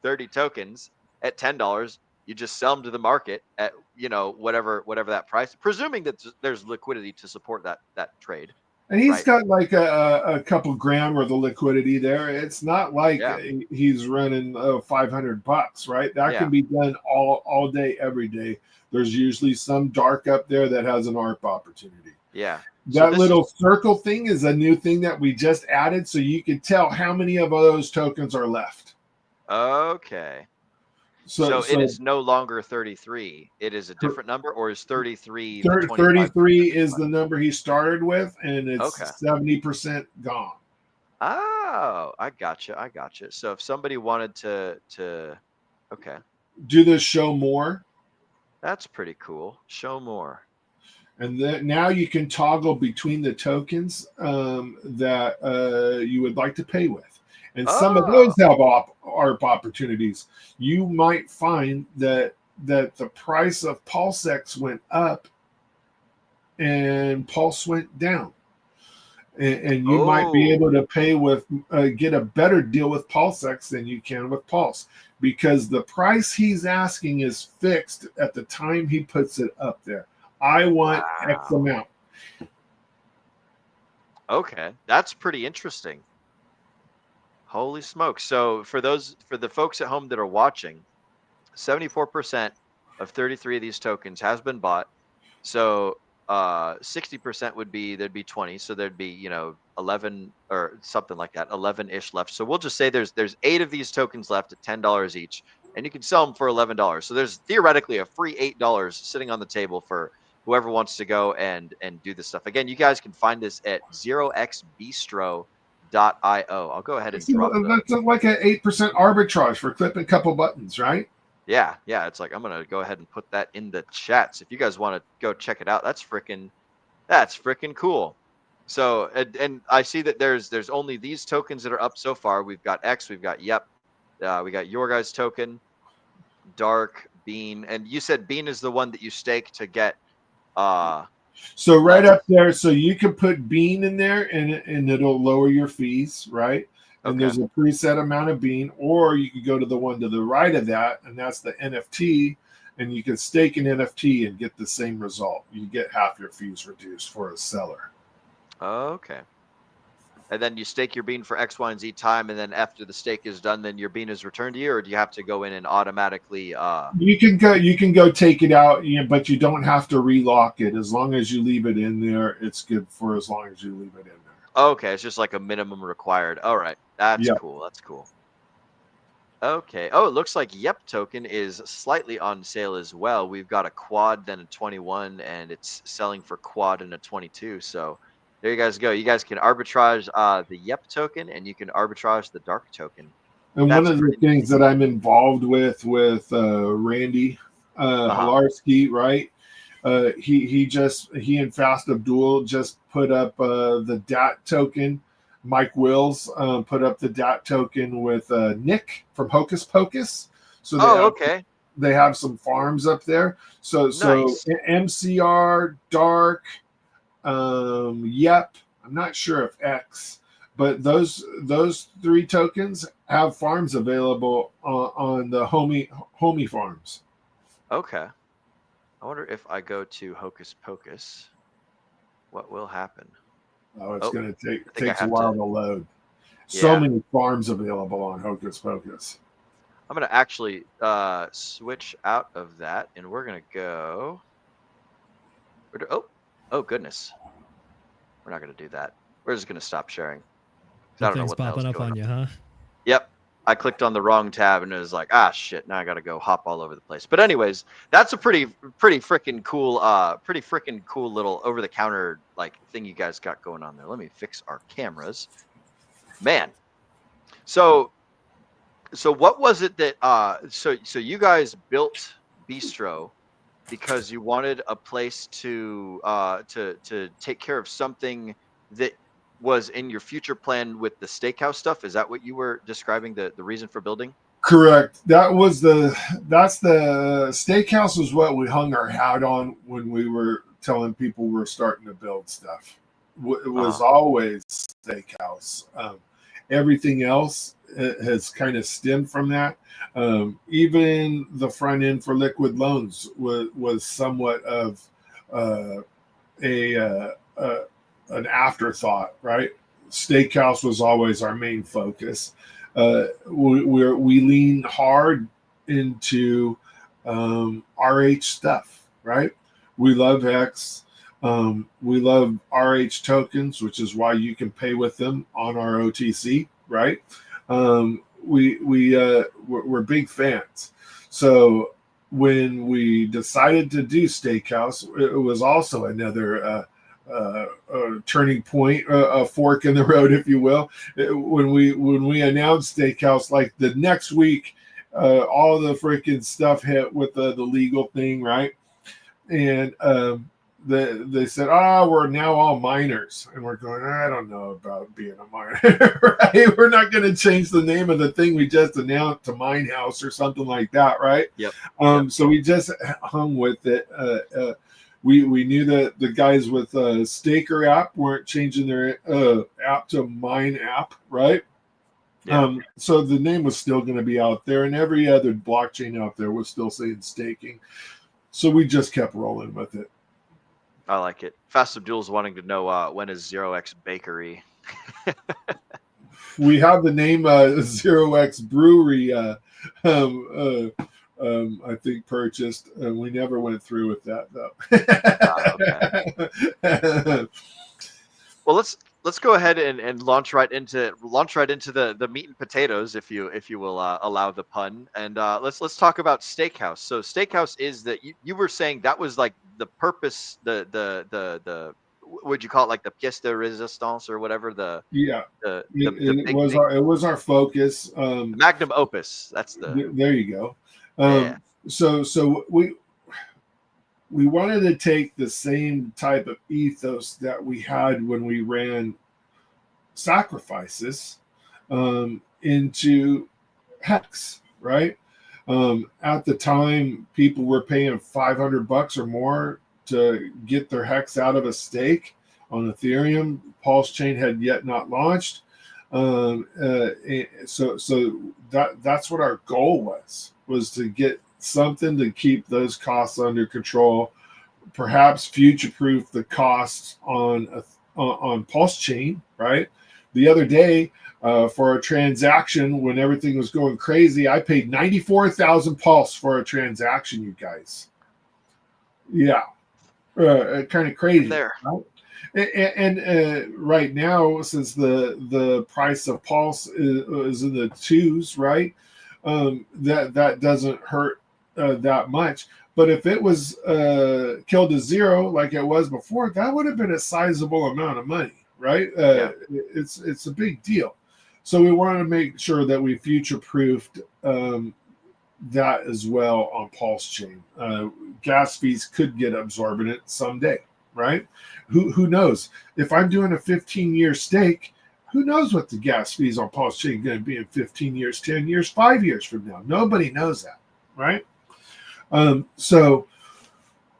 30 tokens at $10. You just sell them to the market at whatever that price, presuming that there's liquidity to support that trade. And he's got like a couple grand worth of liquidity there. It's not like he's running $500, right? That can be done all day, every day. There's usually some dark up there that has an ARP opportunity. Yeah. That little circle thing is a new thing that we just added, so you can tell how many of those tokens are left. Okay. So it is no longer 33. It is a different number, or is 33? 33 is the number he started with, and it's 70% gone. Oh, I gotcha. So if somebody wanted to do this show more, that's pretty cool. Show more. And then now you can toggle between the tokens that you would like to pay with. And some of those have ARP opportunities. You might find that the price of PulseX went up and Pulse went down. And you might be able to pay with get a better deal with PulseX than you can with Pulse, because the price he's asking is fixed at the time he puts it up there. I want X amount. Okay, that's pretty interesting. Holy smokes. So for the folks at home that are watching, 74% of 33 of these tokens has been bought. So 60% would be, there'd be 20. So there'd be, 11 or something like that, 11-ish left. So we'll just say there's 8 of these tokens left at $10 each, and you can sell them for $11. So there's theoretically a free $8 sitting on the table for whoever wants to go and do this stuff. Again, you guys can find this at 0xbistro.io. I'll go ahead and drop it. That's like an 8% arbitrage for clipping a couple buttons, right? Yeah. It's like, I'm going to go ahead and put that in the chat. So if you guys want to go check it out, that's freaking cool. So, and I see that there's only these tokens that are up so far. We've got X, we've got Yep, we got your guys' token, Dark, Bean, and you said Bean is the one that you stake to get. So right up there, so you can put Bean in there, and it'll lower your fees, right? And there's a preset amount of Bean, or you could go to the one to the right of that, and that's the NFT, and you can stake an NFT and get the same result. You get half your fees reduced for a seller. Okay. And then you stake your Bean for X, Y, and Z time, and then after the stake is done, then your Bean is returned to you, or do you have to go in and automatically? You can go take it out, but you don't have to relock it. As long as you leave it in there, it's good for as long as you leave it in there. Okay, it's just like a minimum required. All right, that's cool. That's cool. Okay. Oh, it looks like Yep token is slightly on sale as well. We've got a quad, then a 21, and it's selling for quad and a 22. So there you guys go. You guys can arbitrage the Yep token, and you can arbitrage the Dark token. And one of the things that I'm involved with Randy Halarski, right? He and Fast Abdul just put up the DAT token. Mike Wills put up the DAT token with Nick from Hocus Pocus. So they have some farms up there. So MCR, Dark, Yep. I'm not sure if X, but those 3 tokens have farms available on the homie farms. Okay. I wonder if I go to Hocus Pocus, what will happen? Oh, it's going to takes a while to load. So many farms available on Hocus Pocus. I'm going to actually switch out of that, and we're going to go. Oh goodness. We're not going to do that. We're just going to stop sharing. I That don't know thing's what the hell's popping up going on you, huh? Yep. I clicked on the wrong tab and it was like, ah, shit. Now I got to go hop all over the place. But anyways, that's a pretty freaking cool little over the counter like thing you guys got going on there. Let me fix our cameras, man. So what was it that, so you guys built Bistro because you wanted a place to take care of something that was in your future plan with the steakhouse stuff? Is that what you were describing, the reason for building? Correct. That's the steakhouse was what we hung our hat on when we were telling people we're starting to build stuff. It was always steakhouse. Everything else has kind of stemmed from that. Even the front end for liquid loans was somewhat of an afterthought, right? Steakhouse was always our main focus. We lean hard into RH stuff, right? We love Hex. We love RH tokens, which is why you can pay with them on our OTC, right? We're big fans. So when we decided to do Steakhouse, it was also another turning point, a fork in the road, if you will. When we announced Steakhouse, like the next week, all the freaking stuff hit with the legal thing, right? And they said, we're now all minors. And we're going, I don't know about being a minor, right? We're not going to change the name of the thing we just announced to Mine House or something like that, right? Yep. So we just hung with it. We knew that the guys with Staker app weren't changing their app to Mine app, right? Yeah. So the name was still going to be out there, and every other blockchain out there was still saying staking. So we just kept rolling with it. I like it. Fast Abdul's wanting to know when is 0x Bakery. We have the name 0x Brewery. I think purchased. We never went through with that though. Well, let's go ahead and launch right into the meat and potatoes, if you will allow the pun, and let's talk about Steakhouse. So Steakhouse is that you were saying that was like the purpose, the would you call it, like the pièce de résistance or whatever? It was our focus. Magnum opus. That's there you go. So we wanted to take the same type of ethos that we had when we ran Sacrifices into Hex, right? At the time, people were paying $500 or more to get their Hex out of a stake on Ethereum. Pulse Chain had yet not launched. So that's what our goal was to get something to keep those costs under control, perhaps future-proof the costs on Pulse Chain, right? The other day, for a transaction when everything was going crazy, I paid 94,000 Pulse for a transaction, you guys. Yeah, kind of crazy. There. Right? And right now, since the price of Pulse is in the twos, right? That doesn't hurt that much. But if it was killed to zero like it was before, that would have been a sizable amount of money, right? It's a big deal. So we wanted to make sure that we future-proofed that as well on Pulse Chain. Gas fees could get absorbent someday, right? Who knows? If I'm doing a 15-year stake, who knows what the gas fees on Pulse Chain are going to be in 15 years, 10 years, 5 years from now? Nobody knows that, right? So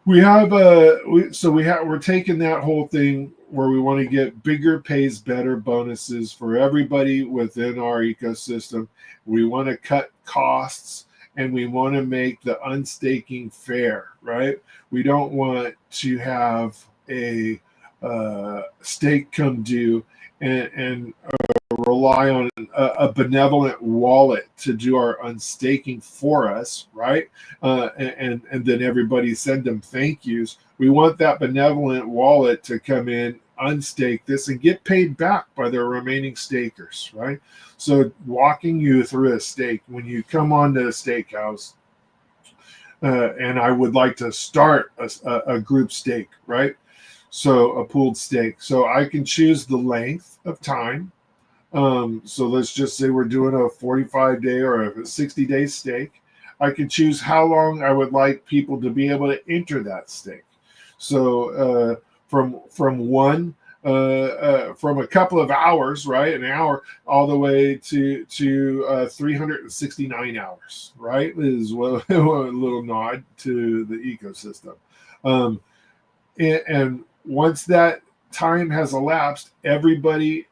we're taking that whole thing where we want to get bigger pays better bonuses for everybody within our ecosystem. We want to cut costs, and we want to make the unstaking fair, right? We don't want to have a stake come due and rely on a benevolent wallet to do our unstaking for us, right? And then everybody send them thank yous. We want that benevolent wallet to come in unstake this and get paid back by their remaining stakers, right? So walking you through a stake, when you come onto a steakhouse, and I would like to start a group stake, right? So a pooled stake. So I can choose the length of time. So let's just say we're doing a 45-day or a 60-day stake. I can choose how long I would like people to be able to enter that stake. So from a couple of hours, right, an hour, all the way to 369 hours, right, is a little nod to the ecosystem. And once that time has elapsed, everybody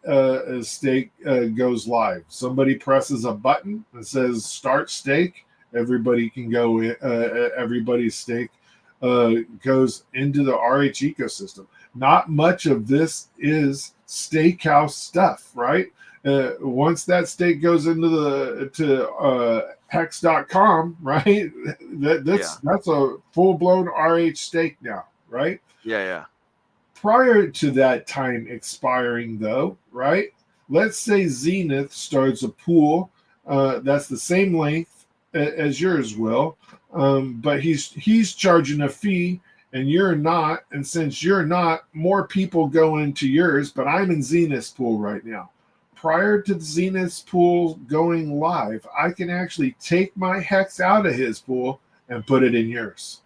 stake goes live. Somebody presses a button that says start stake. Everybody can go in, everybody's stake goes into the RH ecosystem. Not much of this is steakhouse stuff, right? Once that stake goes into hex.com, right? That's a full-blown RH stake now, right? Yeah. Prior to that time expiring, though, right? Let's say Zenith starts a pool that's the same length as yours, Will, but he's charging a fee and you're not. And since you're not, more people go into yours, but I'm in Zenith's pool right now. Prior to the Zenith's pool going live, I can actually take my hex out of his pool and put it in yours.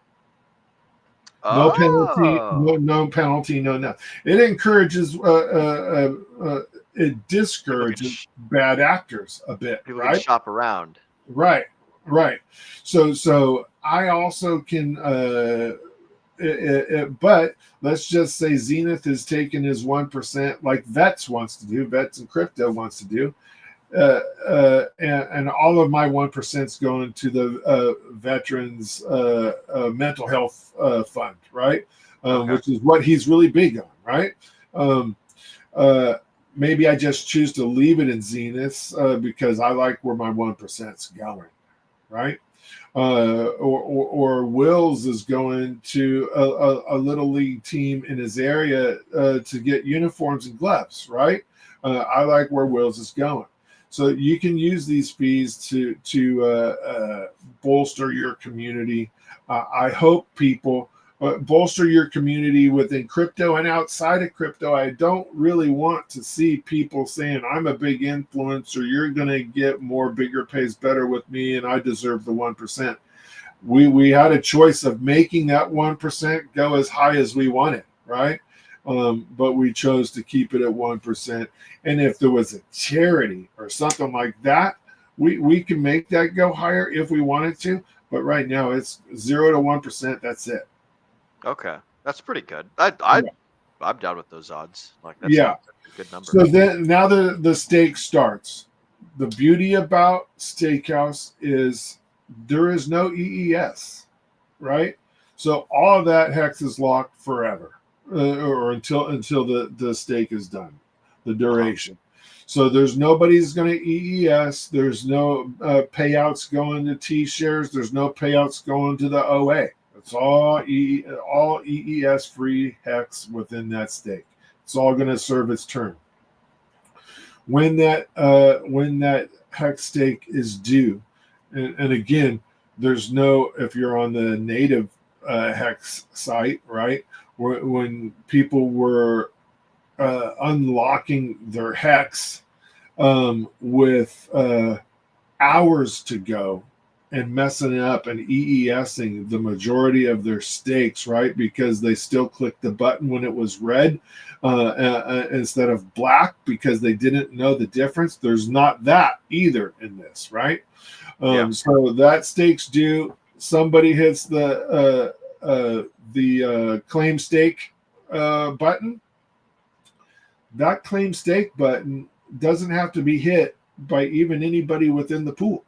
No penalty, no penalty, no nothing. It encourages, it discourages bad actors a bit. People right? can shop around. Right. So I also can, but let's just say Zenith is taking his 1%, like Vets wants to do, Vets and Crypto wants to do, and all of my 1%'s going to the veterans mental health fund, right? Which is what he's really big on, right? Maybe I just choose to leave it in Zenith because I like where my 1%'s going, right? Or Will's is going to a little league team in his area to get uniforms and gloves, right? I like where Will's is going. So you can use these fees to bolster your community. I hope people bolster your community within crypto and outside of crypto. I don't really want to see people saying, I'm a big influencer, you're going to get more, bigger pays better with me, and I deserve the 1%. We had a choice of making that 1% go as high as we wanted, right? But we chose to keep it at 1%. And if there was a charity or something like that, we can make that go higher if we wanted to. But right now it's 0 to 1%. That's it. Okay, that's pretty good. I'm down with those odds. Like that's a good number. So then now the stake starts. The beauty about Steakhouse is there is no EES, right? So all of that hex is locked forever, or until the stake is done, the duration. So there's nobody's going to EES. There's no payouts going to T shares. There's no payouts going to the OA. It's all EES free hex within that stake. It's all going to serve its turn. When that hex stake is due, and again, there's no, if you're on the native hex site, right? When people were unlocking their hex with hours to go and messing it up and EESing the majority of their stakes, right? Because they still clicked the button when it was red instead of black because they didn't know the difference. There's not that either in this, right? So that stake's due. Somebody hits the claim stake button. That claim stake button doesn't have to be hit by even anybody within the pool.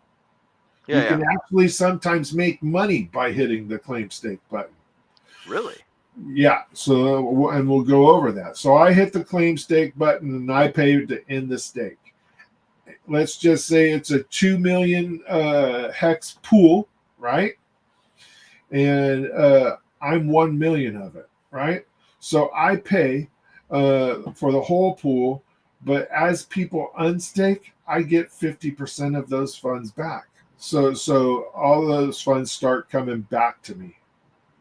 You can actually sometimes make money by hitting the claim stake button. Really? Yeah. So, and we'll go over that. So I hit the claim stake button and I pay to end the stake. Let's just say it's a 2 million hex pool, right? And I'm 1 million of it, right? So I pay for the whole pool. But as people unstake, I get 50% of those funds back. So all those funds start coming back to me.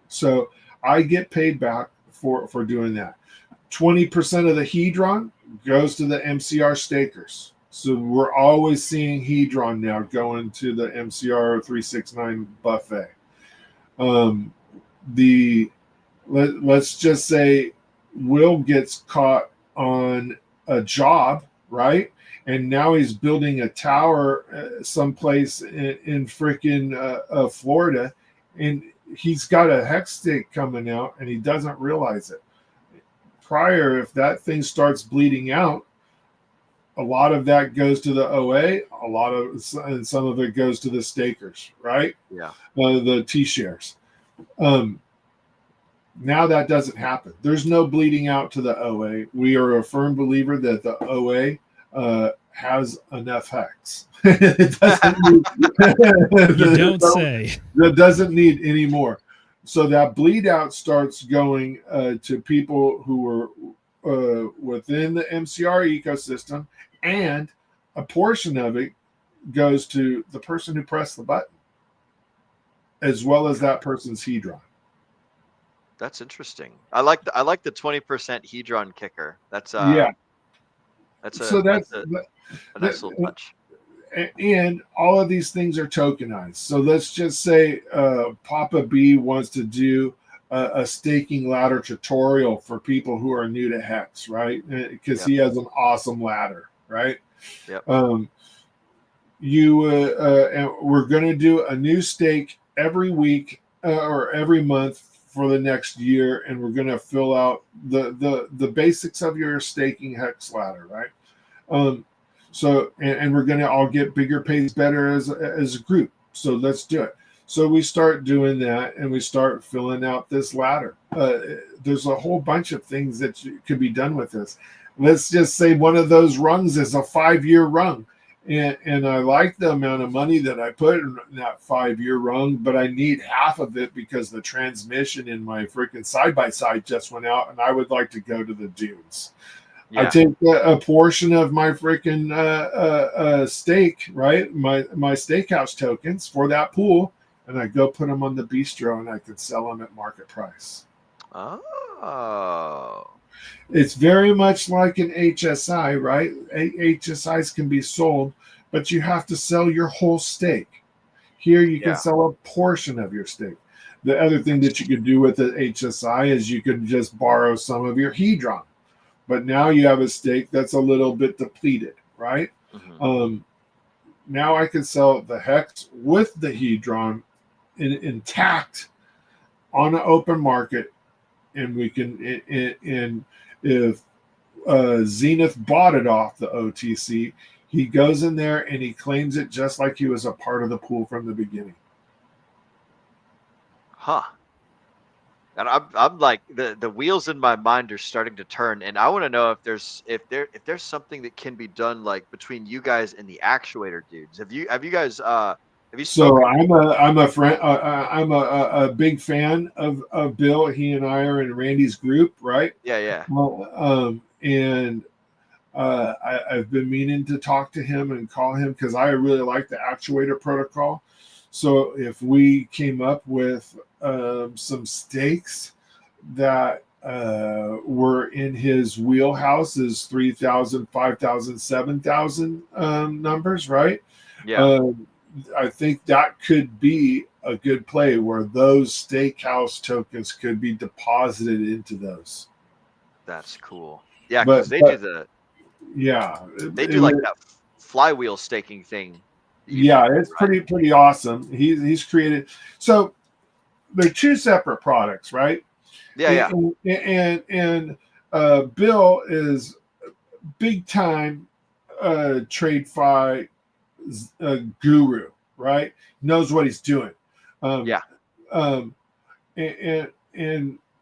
So I get paid back for doing that. 20% of the Hedron goes to the MCR stakers. So we're always seeing Hedron now going to the MCR 369 buffet. Let's just say Will gets caught on a job, right? And now he's building a tower someplace in freaking Florida, and he's got a hex stake coming out, and he doesn't realize it. Prior, if that thing starts bleeding out, a lot of that goes to the OA, and some of it goes to the stakers, right? Yeah. The T-shares. Now that doesn't happen. There's no bleeding out to the OA. We are a firm believer that the OA has enough hex. It doesn't need, You don't say. That doesn't need any more. So that bleed out starts going to people who are within the MCR ecosystem, and a portion of it goes to the person who pressed the button, as well as that person's Hedron. That's interesting. I like the 20% Hedron kicker. That's yeah. That's a nice little touch. And all of these things are tokenized. So let's just say Papa B wants to do a staking ladder tutorial for people who are new to Hex, right? Because he has an awesome ladder, right? Yep. And we're going to do a new stake every week or every month for the next year, and we're going to fill out the basics of your staking Hex ladder, right? So we're going to all get bigger, pays better as a group. So let's do it. So we start doing that, and we start filling out this ladder. There's a whole bunch of things that could be done with this. Let's just say one of those rungs is a 5-year rung. And I like the amount of money that I put in that 5-year rung, but I need half of it because the transmission in my freaking side-by-side just went out, and I would like to go to the dunes. Yeah. I take a portion of my freaking stake, right? My stakehouse tokens for that pool, and I go put them on the bistro, and I could sell them at market price. Oh. It's very much like an HSI, right? HSIs can be sold, but you have to sell your whole stake. Here you can sell a portion of your stake. The other thing that you could do with the HSI is you could just borrow some of your Hedron. But now you have a stake that's a little bit depleted, right? Mm-hmm. Now I can sell the Hex with the Hedron intact on an open market, and we can, and if Zenith bought it off the OTC, he goes in there and he claims it just like he was a part of the pool from the beginning. Huh. And I'm like, the wheels in my mind are starting to turn, and I want to know if there's something that can be done, like between you guys and the actuator dudes. Have you guys have you so I'm a friend, I'm a big fan of Bill. He and I are in Randy's group, right? Yeah. Well, and I've been meaning to talk to him and call him because I really like the actuator protocol. So if we came up with some stakes that were in his wheelhouse, is 3,000, 5,000, 7,000 numbers, right? Yeah. I think that could be a good play where those steakhouse tokens could be deposited into those. That's cool. Yeah, because they do like that flywheel staking thing. Yeah, it's pretty awesome. He's created, so they're two separate products, right? Yeah. And Bill is big time TradeFi guru, right? Knows what he's doing. And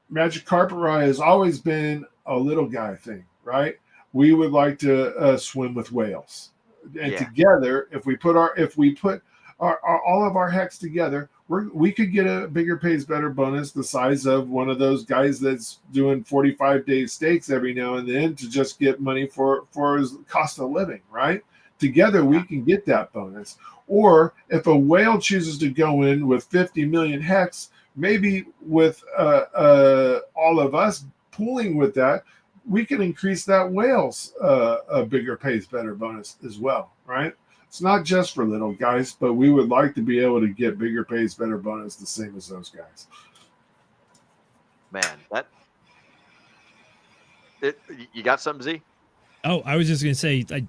Magic Carpet Ride has always been a little guy thing, right? We would like to swim with whales. And together, if we put all of our Hex together, we could get a bigger pays better bonus the size of one of those guys that's doing 45-day stakes every now and then to just get money for his cost of living, right? Together we can get that bonus. Or if a whale chooses to go in with 50 million hex, maybe with all of us pooling with that, we can increase that whale's a bigger pays better bonus as well, right? It's not just for little guys, but we would like to be able to get bigger pays better bonus the same as those guys. Man, you got something, Z? Oh, I was just gonna say, I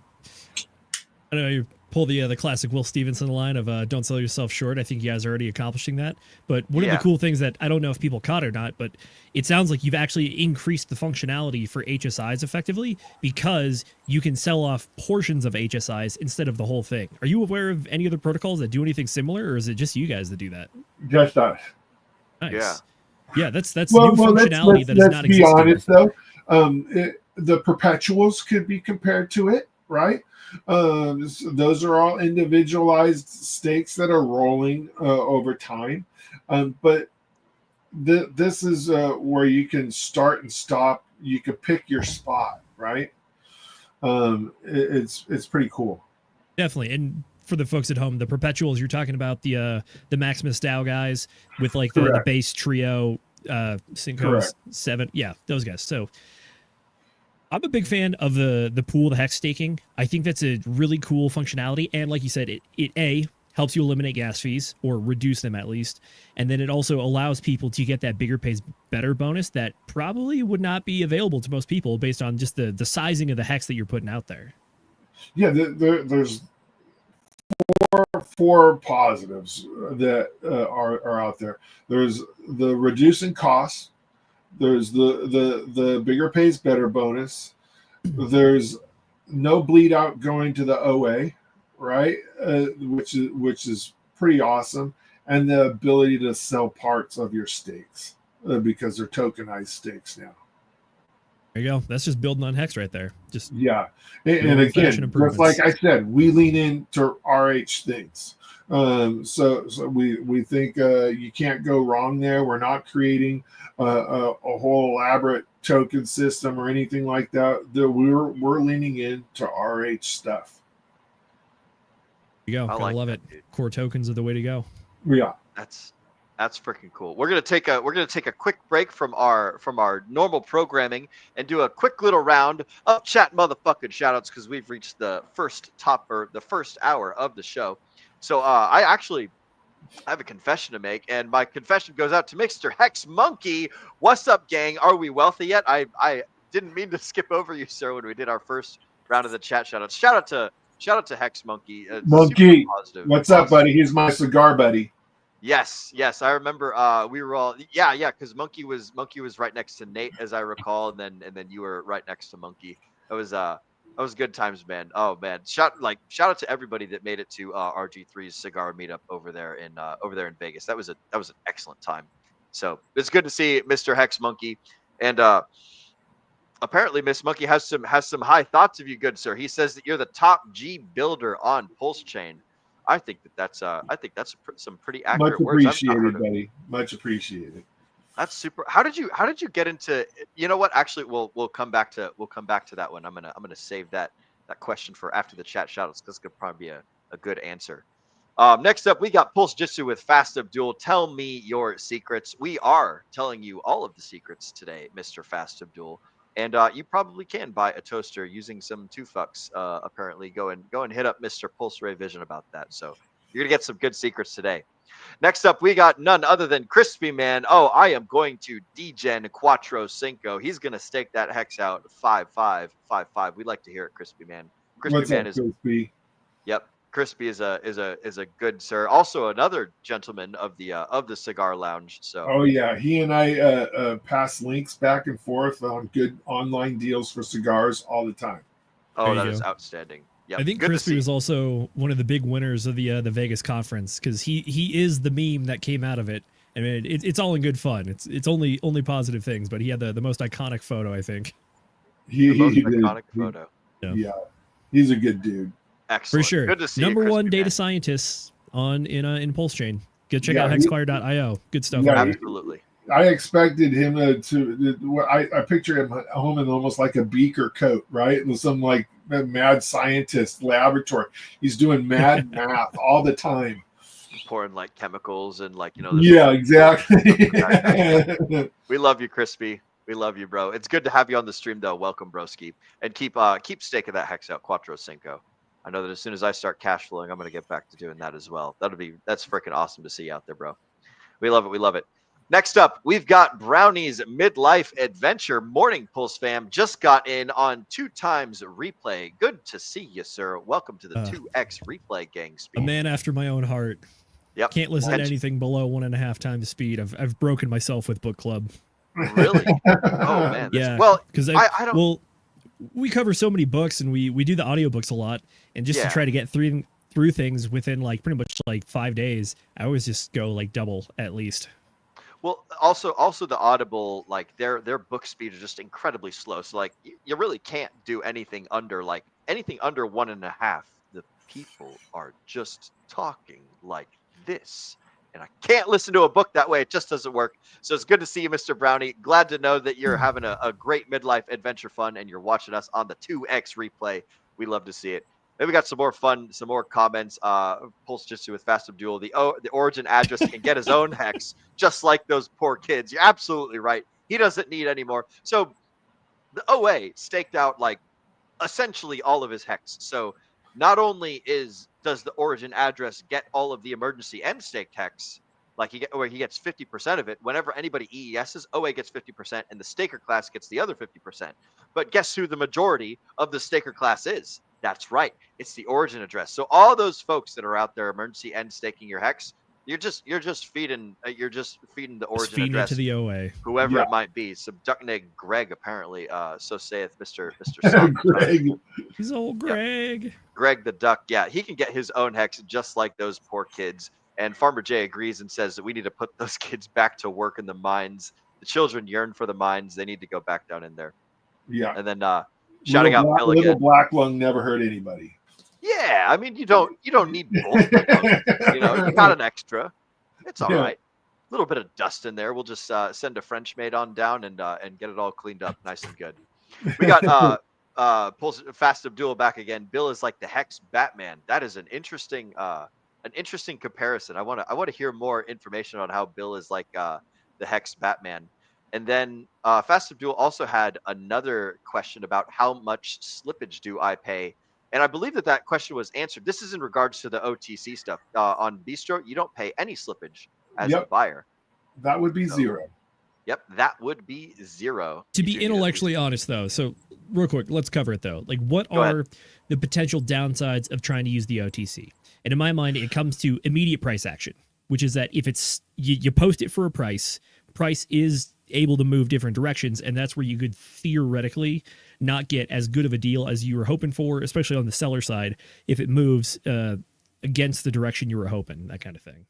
don't know. You pull the classic Will Stevenson line of "Don't sell yourself short." I think you guys are already accomplishing that. But one of the cool things that I don't know if people caught or not, but it sounds like you've actually increased the functionality for HSIs effectively because you can sell off portions of HSIs instead of the whole thing. Are you aware of any other protocols that do anything similar, or is it just you guys that do that? Just us. Nice. Yeah, that's new functionality that is not existing. Let's be honest, though. The perpetuals could be compared to it, right? Those are all individualized stakes that are rolling over time. But this is where you can start and stop. You can pick your spot, right? It's pretty cool. Definitely. And for the folks at home, the perpetuals, you're talking about the Maximus Dow guys with like the base trio, Cinco 7. Yeah, those guys. So I'm a big fan of the pool, the hex staking. I think that's a really cool functionality. And like you said, it helps you eliminate gas fees or reduce them at least. And then it also allows people to get that bigger pays better bonus that probably would not be available to most people based on just the sizing of the hex that you're putting out there. Yeah, there's four positives that are out there. There's the reducing costs. There's the bigger pays better bonus. There's no bleed out going to the OA, right? Which is pretty awesome, and the ability to sell parts of your stakes because they're tokenized stakes now. There you go. That's just building on Hex right there. Just and again, just like I said, we lean into RH things. So we think you can't go wrong there. We're not creating a whole elaborate token system or anything like that. We're leaning into RH stuff. There you go. I love it. Core tokens are the way to go. Yeah, that's freaking cool. We're gonna take a quick break from our normal programming and do a quick little round of chat motherfucking shoutouts because we've reached the first hour of the show. So I have a confession to make, and my confession goes out to Mr. Hex Monkey. What's up, gang? Are we wealthy yet? I didn't mean to skip over you, sir, when we did our first round of the chat shoutouts. Shout out to Hex Monkey. Monkey, what's up, buddy? He's my cigar buddy. Yes. I remember we were all because Monkey was right next to Nate, as I recall, and then you were right next to Monkey. That was good times, man. Oh man, shout out to everybody that made it to RG3's cigar meetup over there in Vegas. That was an excellent time. So it's good to see Mr. Hex Monkey, and apparently Miss Monkey has some high thoughts of you, good sir. He says that you're the top G builder on Pulse Chain. I think that's some pretty accurate words. Much appreciated, buddy. Much appreciated. That's super. How did you get into? You know what? Actually, we'll come back to that one. I'm gonna save that question for after the chat shoutouts because it's gonna probably be a good answer. Next up, we got Pulse Jitsu with Fast Abdul. Tell me your secrets. We are telling you all of the secrets today, Mr. Fast Abdul, and you probably can buy a toaster using some 2 fucks. Apparently, go and hit up Mr. Pulse Ray Vision about that. So you're gonna get some good secrets today. Next up, we got none other than Crispy Man. Oh, I am going to DGen Quattro Cinco. He's going to stake that hex out 5-5, 5-5. We'd like to hear it, Crispy Man. What's up, Crispy? Yep, Crispy is a good sir. Also, another gentleman of the cigar lounge. So. Oh yeah, he and I pass links back and forth on good online deals for cigars all the time. Oh, that is outstanding. Yep. I think Crispy was also one of the big winners of the Vegas conference because he is the meme that came out of it. I mean, it's all in good fun. It's only positive things, but he had the most iconic photo, I think. Iconic photo. Yeah, he's a good dude. Excellent. For sure. Good to see Number you, one Crispy data Man. scientist in Pulse Chain. Go check out hexquire.io. Good stuff. Yeah, Absolutely. I expected him I picture him home in almost like a beaker coat, right? With some like mad scientist laboratory. He's doing mad math all the time. Pouring like chemicals and like, Yeah, exactly. We love you, Crispy. We love you, bro. It's good to have you on the stream, though. Welcome, broski. And keep staking that hex out, Quattro Cinco. I know that as soon as I start cash flowing, I'm going to get back to doing that as well. That's freaking awesome to see you out there, bro. We love it. We love it. Next up, we've got Brownie's Midlife Adventure. Morning, Pulse fam. Just got in on 2 times replay. Good to see you, sir. Welcome to the 2x replay gang speed. A man after my own heart. Yep. Can't listen to anything below 1.5 times speed. I've broken myself with book club. Really? Oh man. Yeah. Well, because I don't. Well, we cover so many books, and we do the audiobooks a lot, and just to try to get through things within like pretty much like 5 days, I always just go like double at least. Well, also the Audible, like their book speed is just incredibly slow. So like you really can't do anything under 1.5. The people are just talking like this. And I can't listen to a book that way. It just doesn't work. So it's good to see you, Mr. Brownie. Glad to know that you're having a great midlife adventure fun and you're watching us on the 2x replay. We love to see it. Then we got some more fun, some more comments. Pulse Jitsu with Fast Abdul. The origin address can get his own hex, just like those poor kids. You're absolutely right. He doesn't need any more. So the OA staked out like essentially all of his hex. So not only does the origin address get all of the emergency and staked hex, like he gets 50% of it. Whenever anybody EESs, OA gets 50%, and the staker class gets the other 50%. But guess who the majority of the staker class is? That's right. It's the origin address. So all those folks that are out there emergency and staking your hex, you're just feeding the origin address to the OA, whoever it might be. Subductnig Greg apparently. So saith Mr. Greg. He's old Greg. Yeah. Greg the Duck. Yeah, he can get his own hex just like those poor kids. And Farmer J agrees and says that we need to put those kids back to work in the mines. The children yearn for the mines. They need to go back down in there. Yeah. And then shouting out Bill again. Little black lung never hurt anybody. Yeah, I mean you don't need both. You got an extra. It's all right. A little bit of dust in there. We'll just send a French maid on down and get it all cleaned up nice and good. We got Fast Abdul back again. Bill is like the Hex Batman. That is an interesting comparison. I want to hear more information on how Bill is like the Hex Batman. And then Fast Abdul also had another question about how much slippage do I pay. And I believe that question was answered. This is in regards to the OTC stuff. On Bistro, you don't pay any slippage as a buyer. That would be zero. Yep, that would be zero. To be intellectually honest, though, so real quick, let's cover it, though. Like, what are the potential downsides of trying to use the OTC? And in my mind, it comes to immediate price action, which is that if it's you post it for a price is able to move different directions, and that's where you could theoretically not get as good of a deal as you were hoping for, especially on the seller side, if it moves against the direction you were hoping, that kind of thing.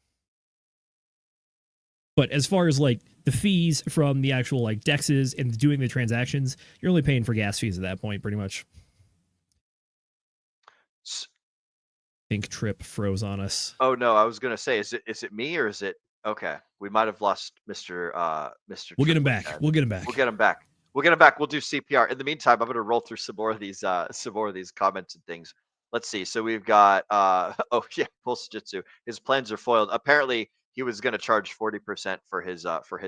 But as far as like the fees from the actual like dexes and doing the transactions, you're only paying for gas fees at that point, pretty much. I think Trip froze on us. Oh no, I was gonna say, is it me or is it okay? We might have lost Mr. We'll get him back. We'll get him back. We'll get him back. We'll get him back. We'll do CPR. In the meantime, I'm gonna roll through some more of these comments and things. Let's see. So we've got Pulse Jitsu. His plans are foiled. Apparently, he was gonna charge 40% for his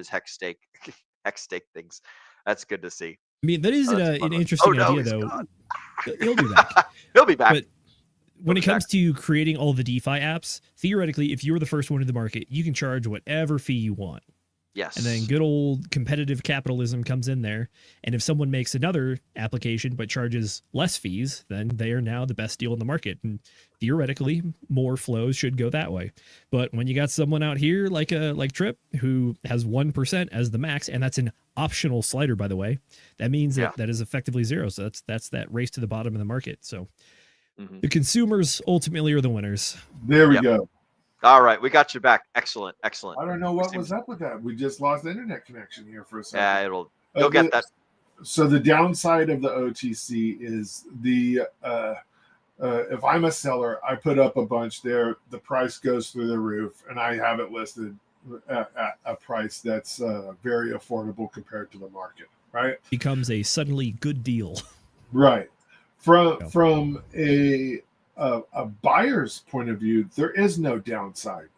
hex stake things. That's good to see. I mean, that is an interesting idea, though. Gone. He'll be back. He'll be back. But when it comes to creating all the DeFi apps, theoretically, if you're the first one in the market, you can charge whatever fee you want. Yes. And then good old competitive capitalism comes in there. And if someone makes another application but charges less fees, then they are now the best deal in the market. And theoretically, more flows should go that way. But when you got someone out here like Trip, who has 1% as the max, and that's an optional slider, by the way, that means that is effectively zero. So that's that race to the bottom of the market. So the consumers ultimately are the winners. There we go. All right, we got you back. Excellent. I don't know what was up with that. We just lost the internet connection here for a second. Yeah, you'll get that. So the downside of the OTC is the If I'm a seller, I put up a bunch there. The price goes through the roof, and I have it listed at a price that's very affordable compared to the market. Right? Becomes a suddenly good deal. Right. From a buyer's point of view, there is no downside,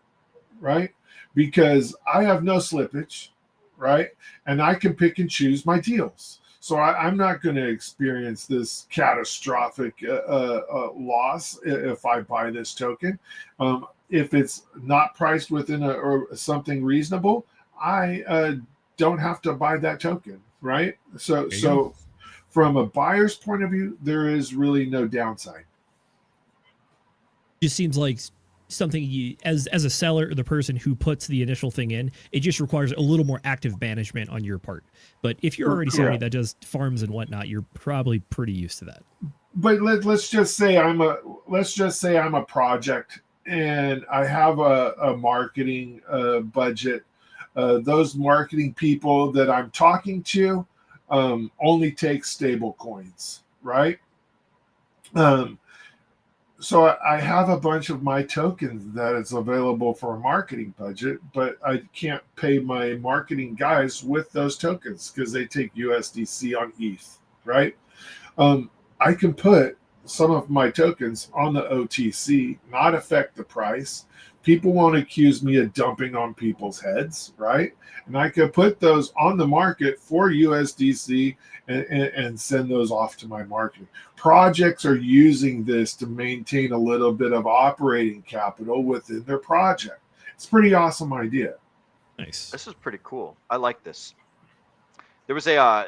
right? Because I have no slippage, right? And I can pick and choose my deals. So I'm not going to experience this catastrophic loss if I buy this token. If it's not priced within or something reasonable, I don't have to buy that token, right? So from a buyer's point of view, there is really no downside. Just seems like something you, as a seller or the person who puts the initial thing in, it just requires a little more active management on your part. But if you're already somebody that does farms and whatnot, you're probably pretty used to that. But let's just say I'm a project and I have a marketing budget. Those marketing people that I'm talking to only take stable coins, right? So I have a bunch of my tokens that is available for a marketing budget, but I can't pay my marketing guys with those tokens because they take USDC on ETH, right? I can put some of my tokens on the OTC, not affect the price. People won't accuse me of dumping on people's heads, right? And I could put those on the market for USDC and send those off to my marketing. Projects are using this to maintain a little bit of operating capital within their project. It's a pretty awesome idea. Nice. This is pretty cool. I like this. There was a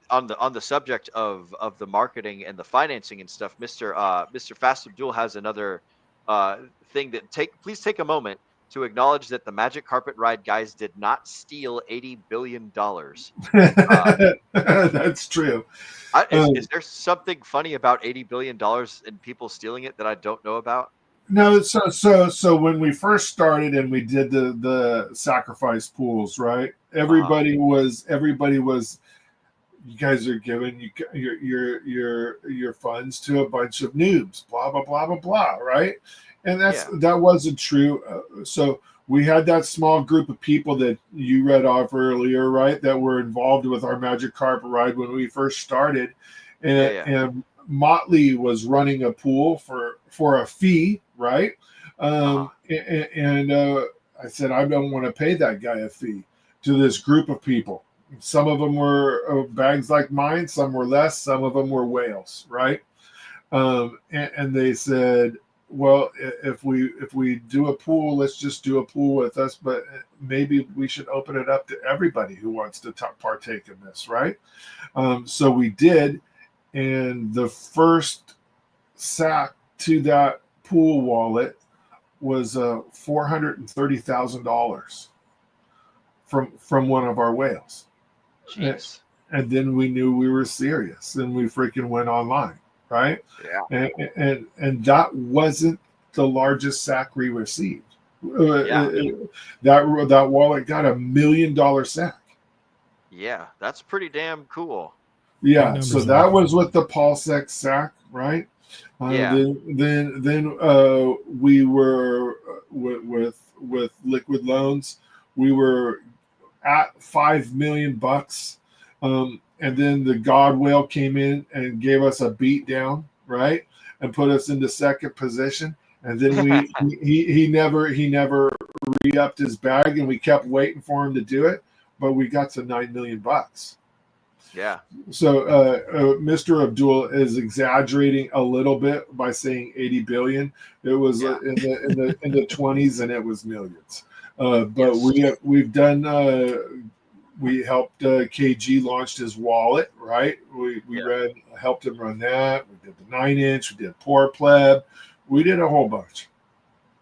on the subject of the marketing and the financing and stuff. Mr. Fast Abdul has another thing that please take a moment to acknowledge that the Magic Carpet Ride guys did not steal $80 billion. That's true. Is there something funny about $80 billion and people stealing it that I don't know about? No, so when we first started and we did the sacrifice pools, right? Everybody was you guys are giving your funds to a bunch of noobs, blah blah blah blah blah, right? And that wasn't true. So we had that small group of people that you read off earlier, right? That were involved with our Magic Carpet Ride when we first started, and Motley was running a pool for a fee, right? And I said I don't want to pay that guy a fee to this group of people. Some of them were bags like mine, some were less, some of them were whales, right? And they said, well, if we do a pool, let's just do a pool with us, but maybe we should open it up to everybody who wants to partake in this, right? So we did, and the first sack to that pool wallet was $430,000 from one of our whales. Jeez. And then we knew we were serious, and we freaking went online, right? Yeah. And that wasn't the largest sack we received. That wallet got $1 million sack. Yeah, that's pretty damn cool. Yeah, so that was with the PulseX sack, right? Then we were with Liquid Loans. We were at $5 million, and then the God Whale came in and gave us a beat down, right, and put us into second position. And then he never re-upped his bag, and we kept waiting for him to do it, but we got to $9 million. Yeah. So Mr. Abdul is exaggerating a little bit by saying 80 billion. It was in the 20s, and it was millions. But we've done. We helped KG launched his wallet, right? We helped him run that. We did the 9-inch. We did Poor Pleb. We did a whole bunch.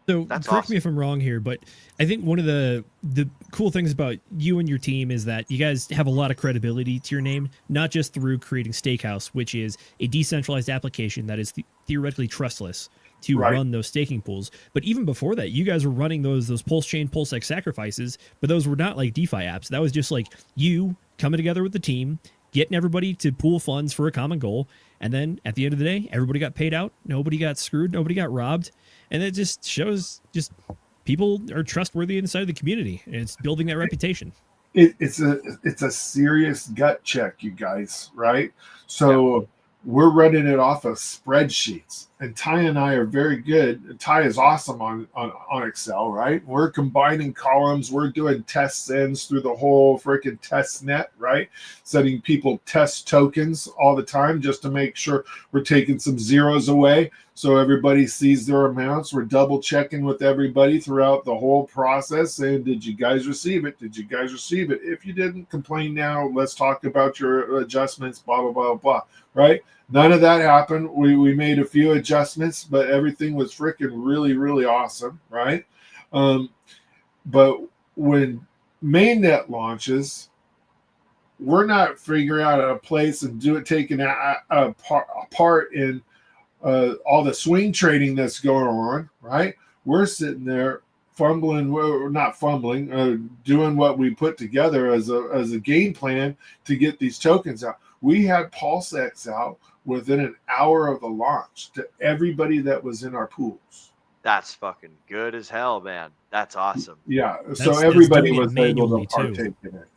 So correct me if I'm wrong here, but I think one of the cool things about you and your team is that you guys have a lot of credibility to your name, not just through creating Stakehouse, which is a decentralized application that is theoretically trustless to run those staking pools. But even before that, you guys were running those Pulse Chain, PulseX sacrifices, but those were not like DeFi apps. That was just like you coming together with the team, getting everybody to pool funds for a common goal. And then at the end of the day, everybody got paid out. Nobody got screwed. Nobody got robbed. And it just shows just people are trustworthy inside of the community. And it's building that reputation. It's a serious gut check, you guys, right? So we're running it off of spreadsheets, and Ty and I are very good. Ty is awesome on Excel, right? We're combining columns. We're doing test sends through the whole freaking test net, right? Setting people test tokens all the time just to make sure we're taking some zeros away so everybody sees their amounts. We're double checking with everybody throughout the whole process, saying, did you guys receive it? Did you guys receive it? If you didn't, complain now. Let's talk about your adjustments, blah, blah, blah, blah, right? None of that happened. We made a few adjustments, but everything was freaking really, really awesome, right? But when mainnet launches, we're not figuring out a place and taking a part in all the swing trading that's going on, right? We're sitting there fumbling, not fumbling, doing what we put together as a game plan to get these tokens out. We had PulseX out within an hour of the launch to everybody that was in our pools. That's fucking good as hell, man. That's awesome. Yeah, so everybody was able to partake in it.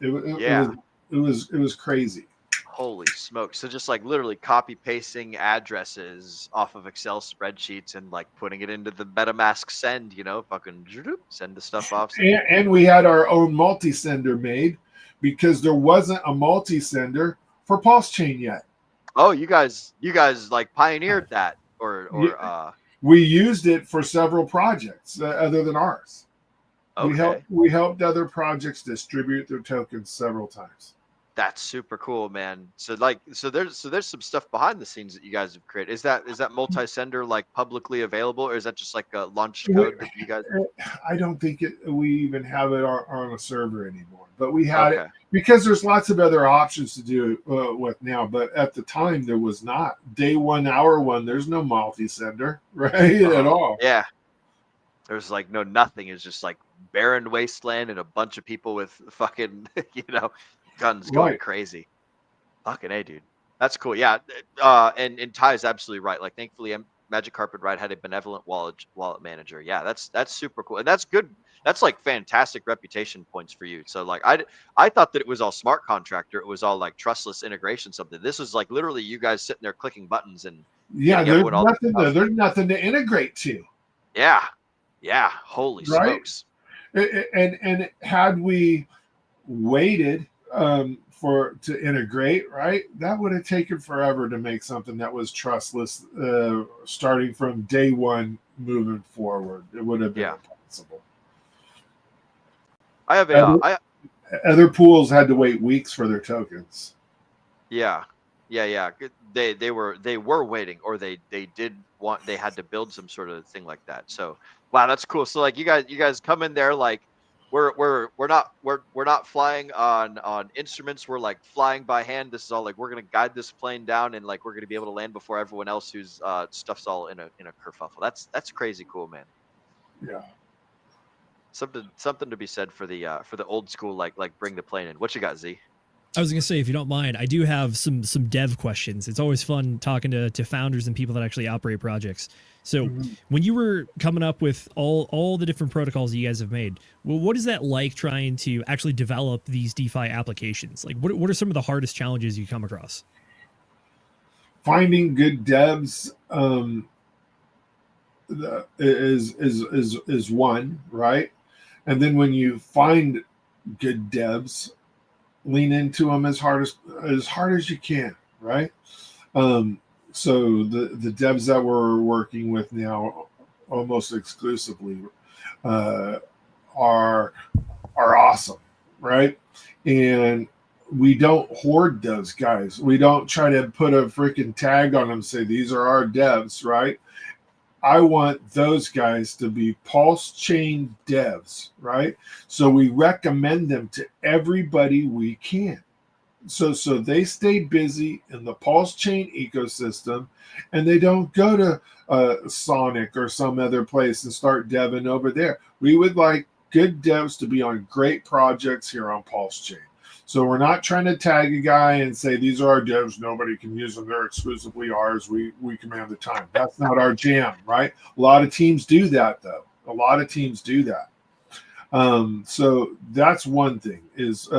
It was crazy. Holy smoke. So just like literally copy pasting addresses off of Excel spreadsheets and like putting it into the MetaMask send, fucking send the stuff off. And we had our own multi-sender made because there wasn't a multi-sender for Pulse Chain yet. Oh, you guys like pioneered that we used it for several projects other than ours. Okay. We helped other projects distribute their tokens several times. That's super cool, man. So there's some stuff behind the scenes that you guys have created. Is that multi-sender like publicly available, or is that just like a launch code that you guys? I don't think we even have it on a server anymore. But we had it because there's lots of other options to do with now. But at the time there was not. Day 1, hour 1. There's no multi-sender, right? At all. Yeah. There's like nothing. It's just like barren wasteland and a bunch of people with fucking guns going crazy. Fucking A, dude. That's cool. Yeah. And Ty is absolutely right. Like, thankfully, Magic Carpet Ride had a benevolent wallet manager. Yeah, that's super cool. And that's good. That's like fantastic reputation points for you. So like I thought that it was all smart contractor. It was all like trustless integration something. This is like literally you guys sitting there clicking buttons and there's nothing to integrate to. Yeah. Yeah. Holy smokes. And had we waited to integrate, right, that would have taken forever to make something that was trustless starting from day 1 moving forward. It would have been impossible. I have other pools had to wait weeks for their tokens. Yeah. They were waiting, or they had to build some sort of thing like that. So wow, that's cool. So like you guys come in there like we're not flying on instruments. We're like flying by hand. This is all like we're gonna guide this plane down, and like we're gonna be able to land before everyone else whose stuff's all in a kerfuffle. That's crazy cool, man. Yeah. Something to be said for the old school like bring the plane in. What you got, Z? I was gonna say, if you don't mind, I do have some dev questions. It's always fun talking to founders and people that actually operate projects. So when you were coming up with all the different protocols you guys have made, well, what is that like trying to actually develop these DeFi applications? Like, what are some of the hardest challenges you come across? Finding good devs is one, right? And then when you find good devs, lean into them as hard as you can, right? So the devs that we're working with now, almost exclusively, are awesome, right? And we don't hoard those guys. We don't try to put a freaking tag on them and say these are our devs, right? I want those guys to be Pulse Chain devs, right? So we recommend them to everybody we can. So they stay busy in the Pulse Chain ecosystem, and they don't go to Sonic or some other place and start deving over there. We would like good devs to be on great projects here on Pulse Chain. So we're not trying to tag a guy and say, these are our devs, nobody can use them, they're exclusively ours, we command the time. That's not our jam, right? A lot of teams do that, though. A lot of teams do that. So that's one thing, is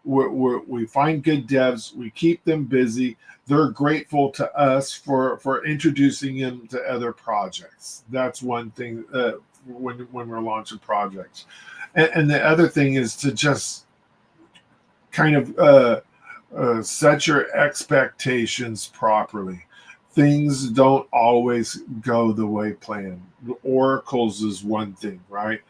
we find good devs, we keep them busy, they're grateful to us for introducing them to other projects. That's one thing when we're launching projects. And the other thing is to just kind of set your expectations properly. Things don't always go the way planned. Oracles is one thing, right?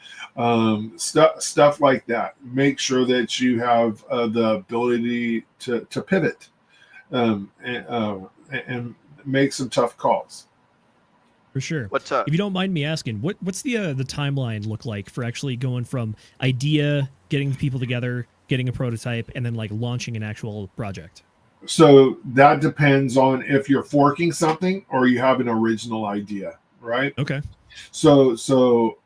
Stuff like that. Make sure that you have the ability to pivot and make some tough calls. For sure. What's If you don't mind me asking, what's the timeline look like for actually going from idea, getting people together, getting a prototype, and then like launching an actual project? So that depends on if you're forking something or you have an original idea, right? Okay. So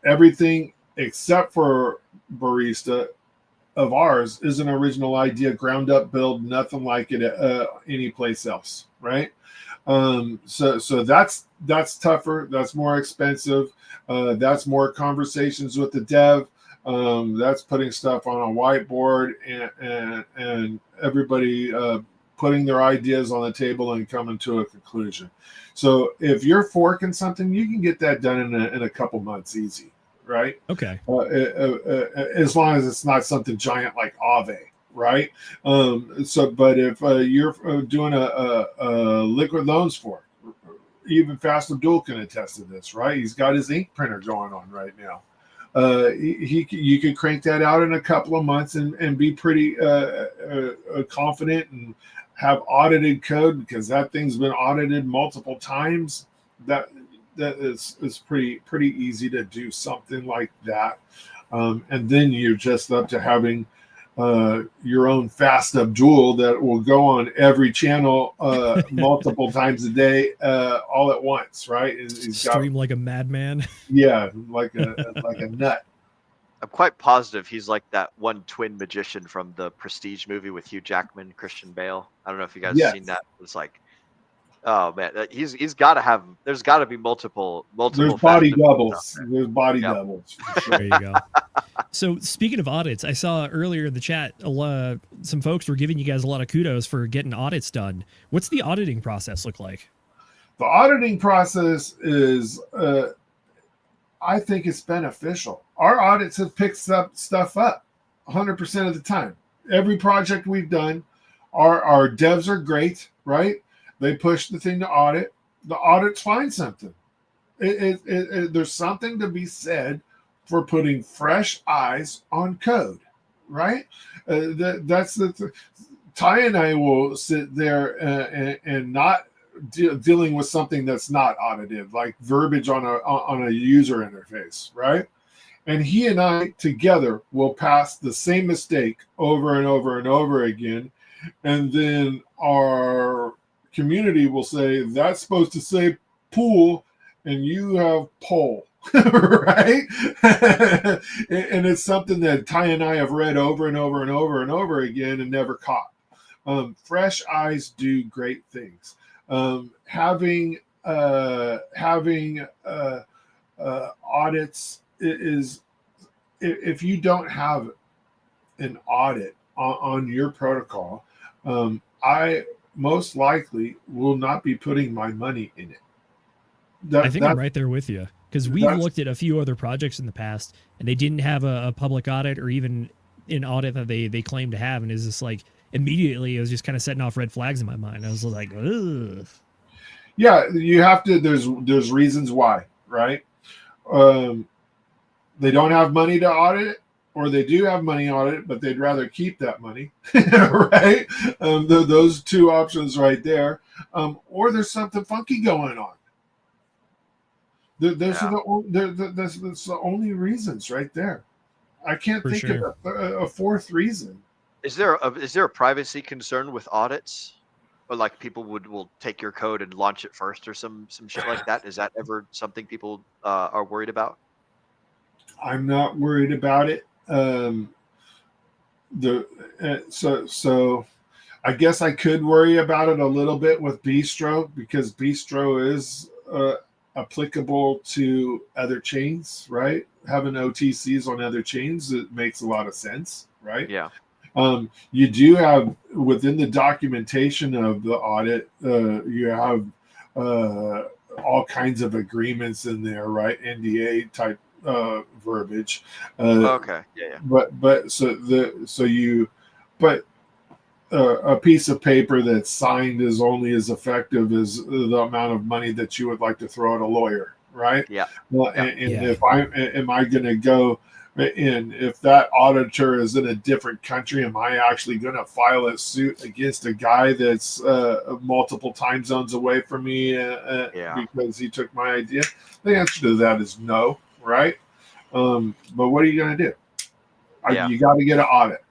everything except for Barista of ours is an original idea, ground up build, nothing like it any place else, right? So that's tougher, that's more expensive, that's more conversations with the dev. That's putting stuff on a whiteboard and everybody putting their ideas on the table and coming to a conclusion. So if you're forking something, you can get that done in a couple months easy, right? Okay. As long as it's not something giant like Aave, right? But if you're doing a liquid loans fork, even Fast Abdul can attest to this, right? He's got his ink printer going on right now. You could crank that out in a couple of months and be pretty confident and have audited code, because that thing's been audited multiple times. That is pretty easy to do something like that, and then you're just up to having your own Fast Abdul that will go on every channel multiple times a day, all at once, right? He's Stream like a madman. Yeah, like a nut. I'm quite positive he's like that one twin magician from the Prestige movie with Hugh Jackman, Christian Bale. I don't know if you guys have seen that. It's like, oh man, he's got to have. There's got to be multiple. There's body doubles. There's body doubles. For sure. There you go. So speaking of audits, I saw earlier in the chat some folks were giving you guys a lot of kudos for getting audits done. What's the auditing process look like? The auditing process is, I think it's beneficial. Our audits have picked stuff up 100% of the time. Every project we've done, our devs are great, right? They push the thing to audit. The audits find something. There's something to be said for putting fresh eyes on code, right? That's Ty and I will sit there and not dealing with something that's not audited, like verbiage on a user interface, right? And he and I together will pass the same mistake over and over and over again, and then our community will say that's supposed to say pool, and you have poll. Right? And it's something that Ty and I have read over and over and over and over again and never caught. Fresh eyes do great things. Having audits is, if you don't have an audit on your protocol, I most likely will not be putting my money in it. I think I'm right there with you, because we've looked at a few other projects in the past and they didn't have a public audit or even an audit that they claim to have, and it's just like immediately it was just kind of setting off red flags in my mind. I was like, ugh. Yeah, you have to. There's reasons why, right? They don't have money to audit it, or they do have money on it, but they'd rather keep that money, right? Those two options right there. Or there's something funky going on. That's the only reasons right there. I can't think of a fourth reason. Is there a privacy concern with audits? Or like people will take your code and launch it first or some shit like that? Is that ever something people are worried about? I'm not worried about it. so I guess I could worry about it a little bit with Bistro, because Bistro is applicable to other chains, right? Having OTCs on other chains, it makes a lot of sense, right? Yeah. You do have, within the documentation of the audit, you have all kinds of agreements in there, right? NDA type verbiage. Okay. Yeah. But a piece of paper that's signed is only as effective as the amount of money that you would like to throw at a lawyer, right? Yeah. Well, and if am I going to go in, if that auditor is in a different country, am I actually going to file a suit against a guy that's multiple time zones away from me because he took my idea? The answer to that is no, right? But what are you going to do? You got to get an audit.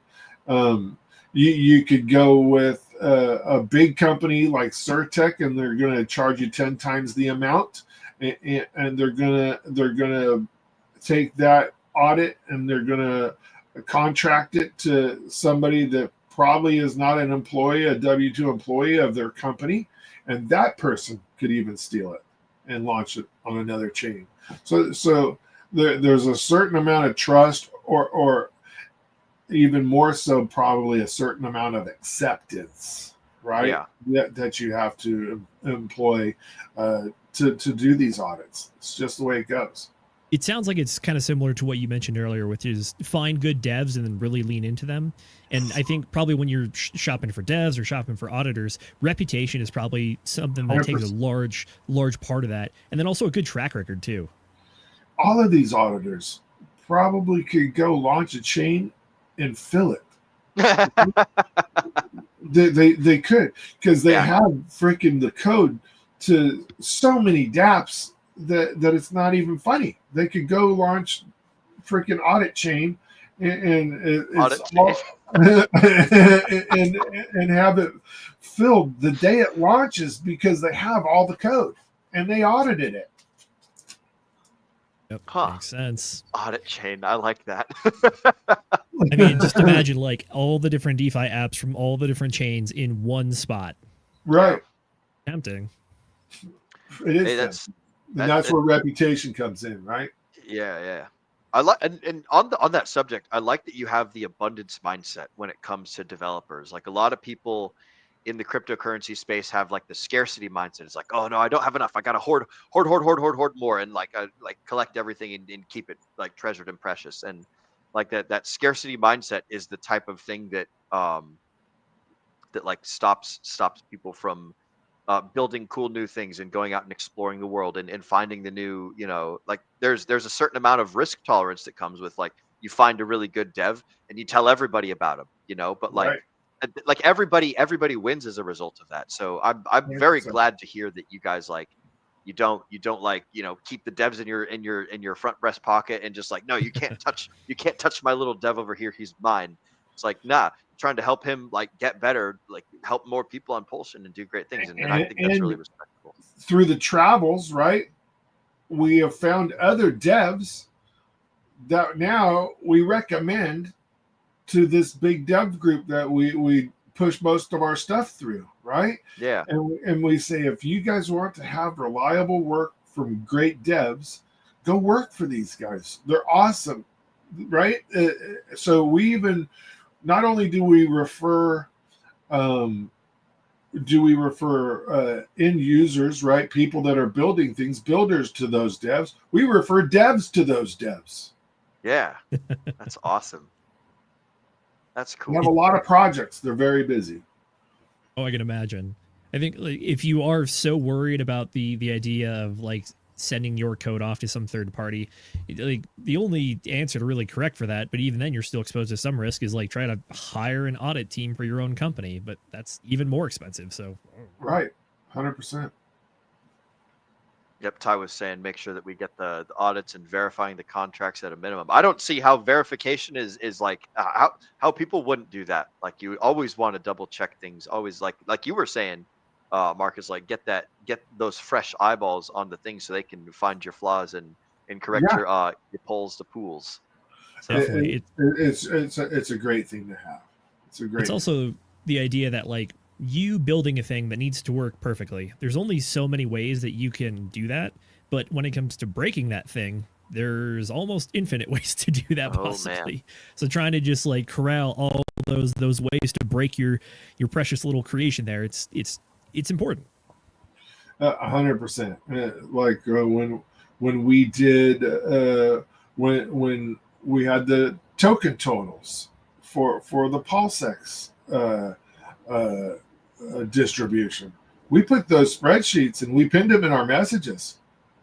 You could go with a big company like Surtech, and they're going to charge you 10 times the amount, and they're gonna take that audit and they're gonna contract it to somebody that probably is not an employee, a W-2 employee of their company, and that person could even steal it and launch it on another chain. So there's a certain amount of trust, or even more so, probably a certain amount of acceptance, right? Yeah. That you have to employ to do these audits. It's just the way it goes. It sounds like it's kind of similar to what you mentioned earlier, which is find good devs and then really lean into them. And I think probably when you're shopping for devs or shopping for auditors, reputation is probably something that 100%. takes a large part of that. And then also a good track record too. All of these auditors probably could go launch a chain and fill it. they could, because they have freaking the code to so many dApps that it's not even funny. They could go launch freaking audit chain and have it filled the day it launches, because they have all the code and they audited it. Yep, makes sense. Audit chain, I like that. I mean, just imagine like all the different DeFi apps from all the different chains in one spot. Right. Tempting. It is. That's where reputation comes in, right? Yeah. I like, and on that subject, I like that you have the abundance mindset when it comes to developers. Like, a lot of people in the cryptocurrency space have like the scarcity mindset. It's like, oh no, I don't have enough. I gotta hoard more, and like collect everything and keep it like treasured and precious. And like that scarcity mindset is the type of thing that that like stops people from building cool new things and going out and exploring the world and finding the new, like there's a certain amount of risk tolerance that comes with, like, you find a really good dev and you tell everybody about them, but like, like everybody wins as a result of that. So I'm very glad to hear that you guys, like, you don't like, keep the devs in your front breast pocket and just like, no, you can't touch my little dev over here. He's mine. It's like, nah, trying to help him like get better, like help more people on Pulsion and do great things. And I think that's really respectable. Through the travels, right, we have found other devs that now we recommend to this big dev group that we push most of our stuff through, right? Yeah. And we say, if you guys want to have reliable work from great devs, go work for these guys. They're awesome, right? So we even, not only do we refer end users, right? People that are building things, builders to those devs. We refer devs to those devs. Yeah, that's awesome. That's cool. We have a lot of projects. They're very busy. Oh, I can imagine. I think, like, if you are so worried about the idea of like sending your code off to some third party, like, the only answer to really correct for that, but even then you're still exposed to some risk, is like try to hire an audit team for your own company, but that's even more expensive. So right, 100%. Yep, Ty was saying make sure that we get the audits and verifying the contracts at a minimum. I don't see how verification is like how people wouldn't do that. Like, you always want to double check things. Always, like you were saying, Marcus, like get those fresh eyeballs on the things so they can find your flaws and correct your polls to pools. Definitely. It's a great thing to have. It's also the idea that like you building a thing that needs to work perfectly. There's only so many ways that you can do that, but when it comes to breaking that thing, there's almost infinite ways to do that possibly. Man. So trying to just like corral all those ways to break your precious little creation there, it's important. 100%. Like when we did when we had the token totals for the PulseX distribution, we put those spreadsheets and we pinned them in our messages.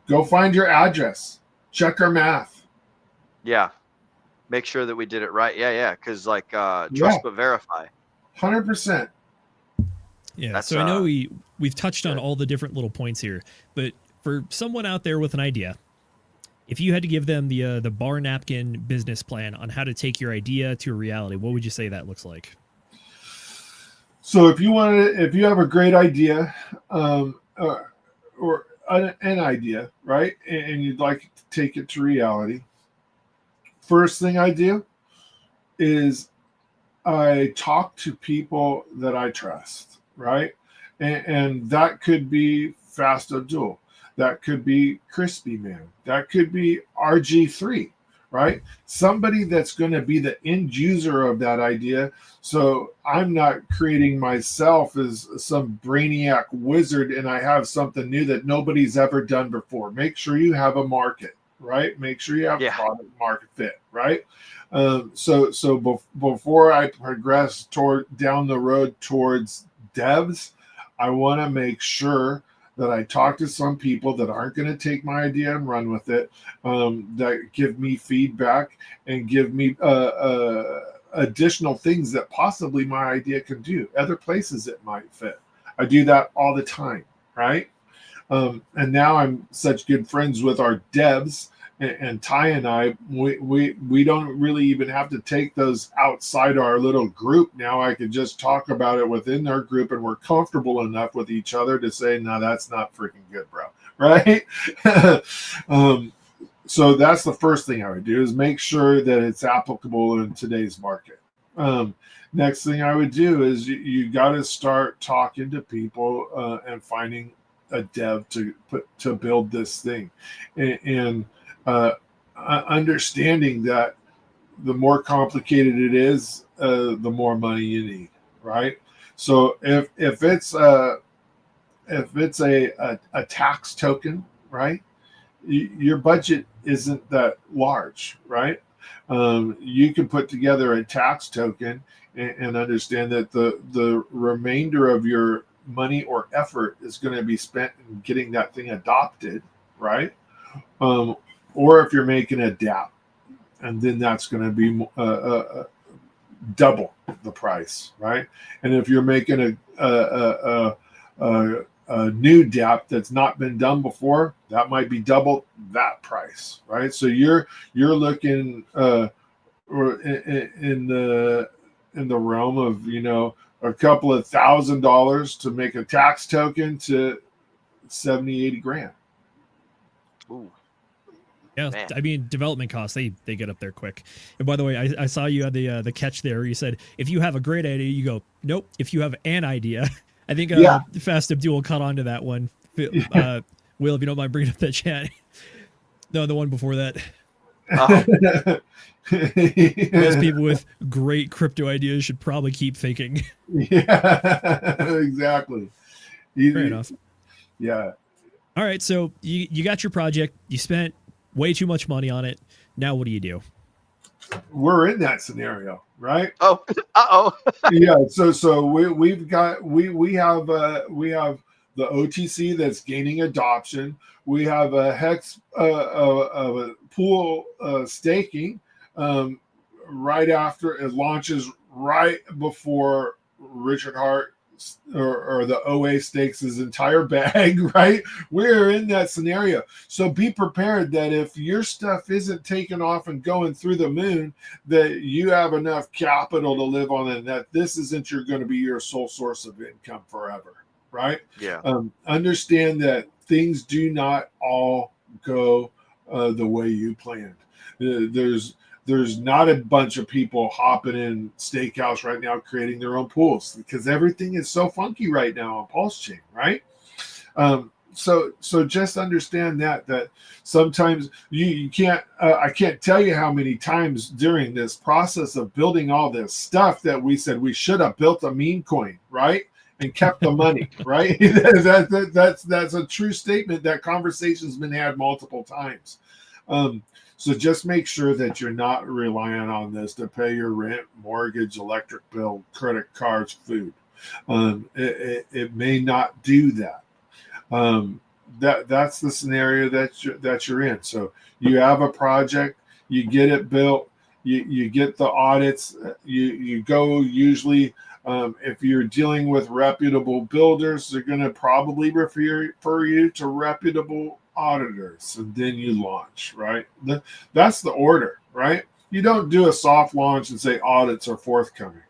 Go find your address. Check our math. Yeah. Make sure that we did it right. Yeah. Because like trust but verify. 100%. Yeah. So I know we've touched on all the different little points here, but for someone out there with an idea, if you had to give them the bar napkin business plan on how to take your idea to a reality, what would you say that looks like? So if you have a great idea, or an idea, right, and you'd like to take it to reality, first thing I do is I talk to people that I trust, right, and that could be Fast Abdul, that could be Crispy Man, that could be RG3, right? Somebody that's going to be the end user of that idea. So I'm not creating myself as some brainiac wizard and I have something new that nobody's ever done before. Make sure you have a market, right? Make sure you have product market fit, right? So before I progress down the road towards devs, I want to make sure that I talk to some people that aren't going to take my idea and run with it, that give me feedback and give me additional things that possibly my idea can do, other places it might fit. I do that all the time, right? And now I'm such good friends with our devs, and Ty and I, we don't really even have to take those outside our little group. Now I can just talk about it within our group, and we're comfortable enough with each other to say, no, that's not freaking good, bro. Right? So that's the first thing I would do, is make sure that it's applicable in today's market. Next thing I would do is you got to start talking to people and finding a dev to build this thing, and understanding that the more complicated it is, the more money you need, right? So if it's a tax token, right, your budget isn't that large, right? You can put together a tax token and understand that the remainder of your money or effort is going to be spent in getting that thing adopted, right? Or if you're making a DApp, and then that's going to be double the price, right? And if you're making a new DApp that's not been done before, that might be double that price, right? So you're looking in the realm of, a couple of $1,000 to make a tax token to 70-80 grand. Ooh. Yeah, Man. I mean, development costs, they get up there quick. And by the way, I saw you had the catch there. You said, if you have a great idea, you go, nope. If you have an idea, I think Fast Abdul caught on to that one. Will, if you don't mind bringing up that chat. No, the one before that. Most people with great crypto ideas should probably keep thinking. Yeah, exactly. Fair enough. Yeah. All right, so you got your project. You spent way too much money on it. Now what do you do? We're in that scenario, right? Oh, Yeah. So we have the OTC that's gaining adoption. We have a Hex pool staking right after it launches, right before Richard Hart or the OA stakes his entire bag, right? We're in that scenario. So be prepared that if your stuff isn't taking off and going through the moon, that you have enough capital to live on, and that this isn't going to be your sole source of income forever, right? Yeah. Understand that things do not all go the way you planned. There's there's not a bunch of people hopping in Steakhouse right now creating their own pools because everything is so funky right now on Pulse Chain, right? So just understand that sometimes you can't. I can't tell you how many times during this process of building all this stuff that we said we should have built a meme coin, right? And kept the money, right? That's a true statement. That conversation's been had multiple times. So just make sure that you're not relying on this to pay your rent, mortgage, electric bill, credit cards, food. It may not do that. That's the scenario that you're in. So you have a project, you get it built, you get the audits, you go usually. If you're dealing with reputable builders, they're going to probably refer you to reputable auditors, and then you launch, right? That's the order, right? You don't do a soft launch and say audits are forthcoming.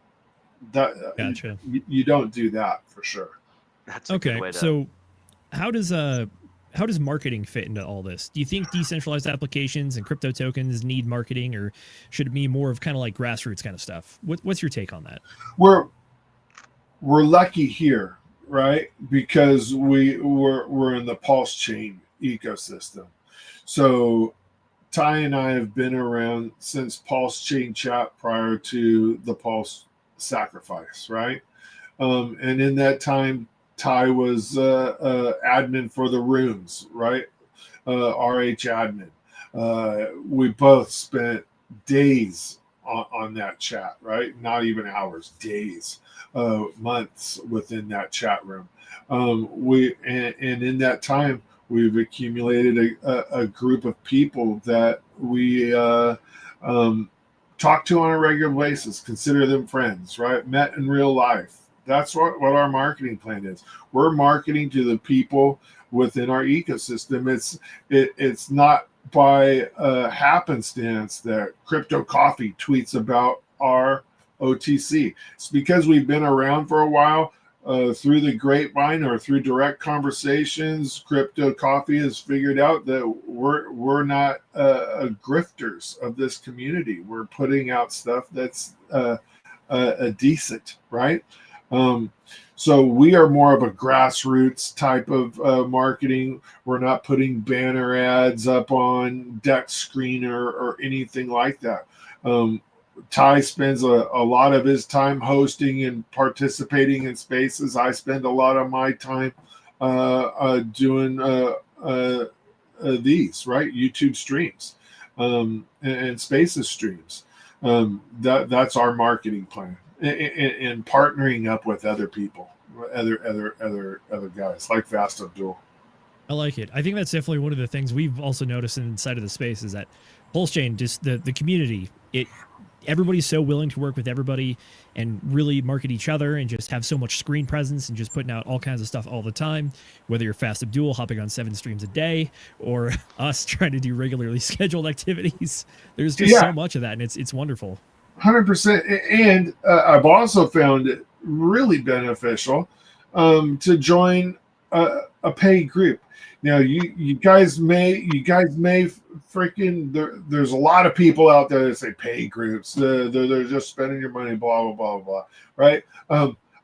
Gotcha. You don't do that for sure. That's a good way to... So how does marketing fit into all this? Do you think decentralized applications and crypto tokens need marketing, or should it be more of kind of like grassroots kind of stuff? What's your take on that? We're lucky here, right? Because we're in the Pulse Chain ecosystem. So Ty and I have been around since Pulse Chain Chat prior to the Pulse sacrifice, right? And in that time, Ty was admin for the rooms, right? RH admin. We both spent days on that chat, right? Not even hours, days, months within that chat room. And in that time, we've accumulated a group of people that we talk to on a regular basis, consider them friends, right? Met in real life. That's what our marketing plan is. We're marketing to the people within our ecosystem. It's not by happenstance that Crypto Coffee tweets about our OTC. It's because we've been around for a while. Through the grapevine or through direct conversations, Crypto Coffee has figured out that we're not grifters of this community. We're putting out stuff that's decent, right? So we are more of a grassroots type of marketing. We're not putting banner ads up on deck screener or anything like that. Ty spends a lot of his time hosting and participating in spaces. I spend a lot of my time doing these, right? YouTube streams and spaces streams. That's our marketing plan. And partnering up with other people, other guys like Fast Abdul. I like it. I think that's definitely one of the things we've also noticed inside of the space is that Pulse Chain, just the community, everybody's so willing to work with everybody and really market each other and just have so much screen presence and just putting out all kinds of stuff all the time, whether you're Fast Abdul hopping on 7 streams a day or us trying to do regularly scheduled activities. There's just so much of that, and it's wonderful. 100%. And I've also found it really beneficial to join a paid group. Now, you guys may freaking there's a lot of people out there that say paid groups. They're just spending your money, blah blah blah blah. Right?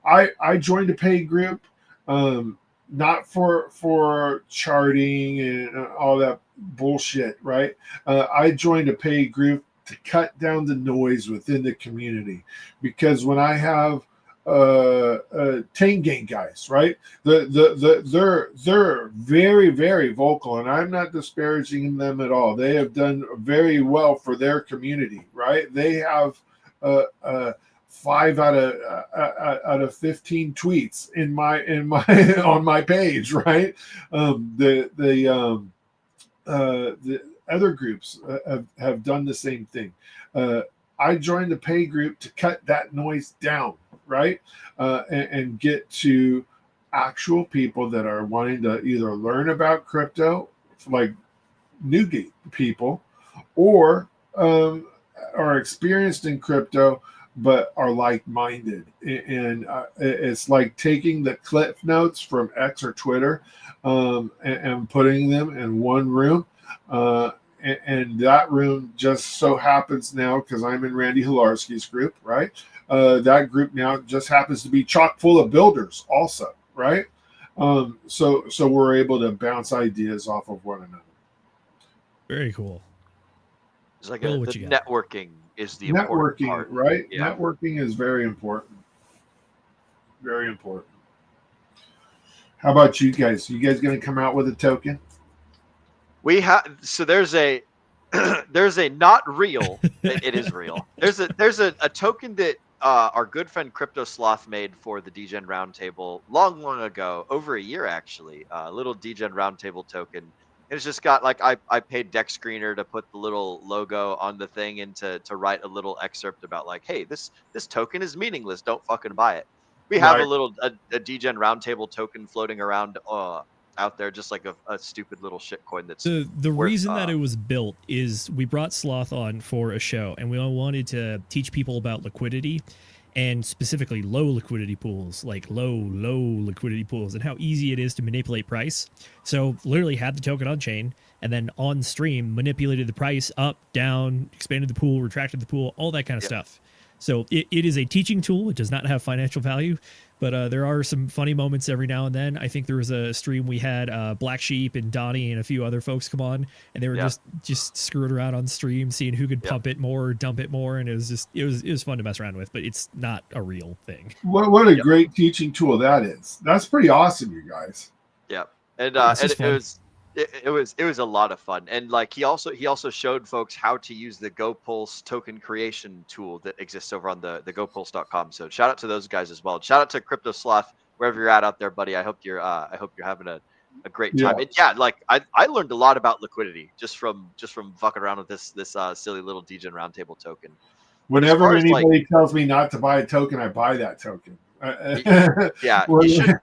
I joined a paid group, not for charting and all that bullshit. Right? I joined a paid group to cut down the noise within the community, because when I have Tang Gang guys, right? They're very, very vocal, and I'm not disparaging them at all. They have done very well for their community, right? They have 5 out of 15 tweets in my on my page, right? The other groups have done the same thing. I joined the pay group to cut that noise down, right? And get to actual people that are wanting to either learn about crypto, like newgate people, or are experienced in crypto but are like-minded. And it's like taking the cliff notes from X or Twitter and putting them in one room and that room just so happens now, because I'm in Randy Hilarski's group, right? That group now just happens to be chock full of builders also, right? So we're able to bounce ideas off of one another. Very cool. It's like Will, the what you got? networking is the important Networking, part. right? Yeah. Networking is very important. Very important. How about you guys? You guys going to come out with a token? We have, so there's a there's a not real, it is real. There's a token that our good friend Crypto Sloth made for the DGen Roundtable long ago, over a year actually. A little DGen Roundtable token. It's just got like I paid Deck Screener to put the little logo on the thing and to write a little excerpt about like, hey, this token is meaningless. Don't fucking buy it. We have a DGen Roundtable token floating around out there, just like a stupid little shitcoin that's the worth, reason that it was built is we brought Sloth on for a show, and we all wanted to teach people about liquidity, and specifically low liquidity pools, like low liquidity pools, and how easy it is to manipulate price. So literally had the token on chain, and then on stream manipulated the price up, down, expanded the pool, retracted the pool, all that kind of stuff. So it is a teaching tool. It does not have financial value, but there are some funny moments every now and then. I think there was a stream we had Black Sheep and Donnie and a few other folks come on, and they were just screwing around on stream, seeing who could pump it more, or dump it more, and it was fun to mess around with. But it's not a real thing. What a great teaching tool that is. That's pretty awesome, you guys. Yeah, and it was a lot of fun, and like he also showed folks how to use the GoPulse token creation tool that exists over on the GoPulse.com. So shout out to those guys as well. Shout out to Crypto Sloth, wherever you're at out there, buddy. I hope you're having a great time. And yeah, like I learned a lot about liquidity just from fucking around with this silly little DGen Roundtable token. Whenever anybody tells me not to buy a token, I buy that token. Yeah, you should.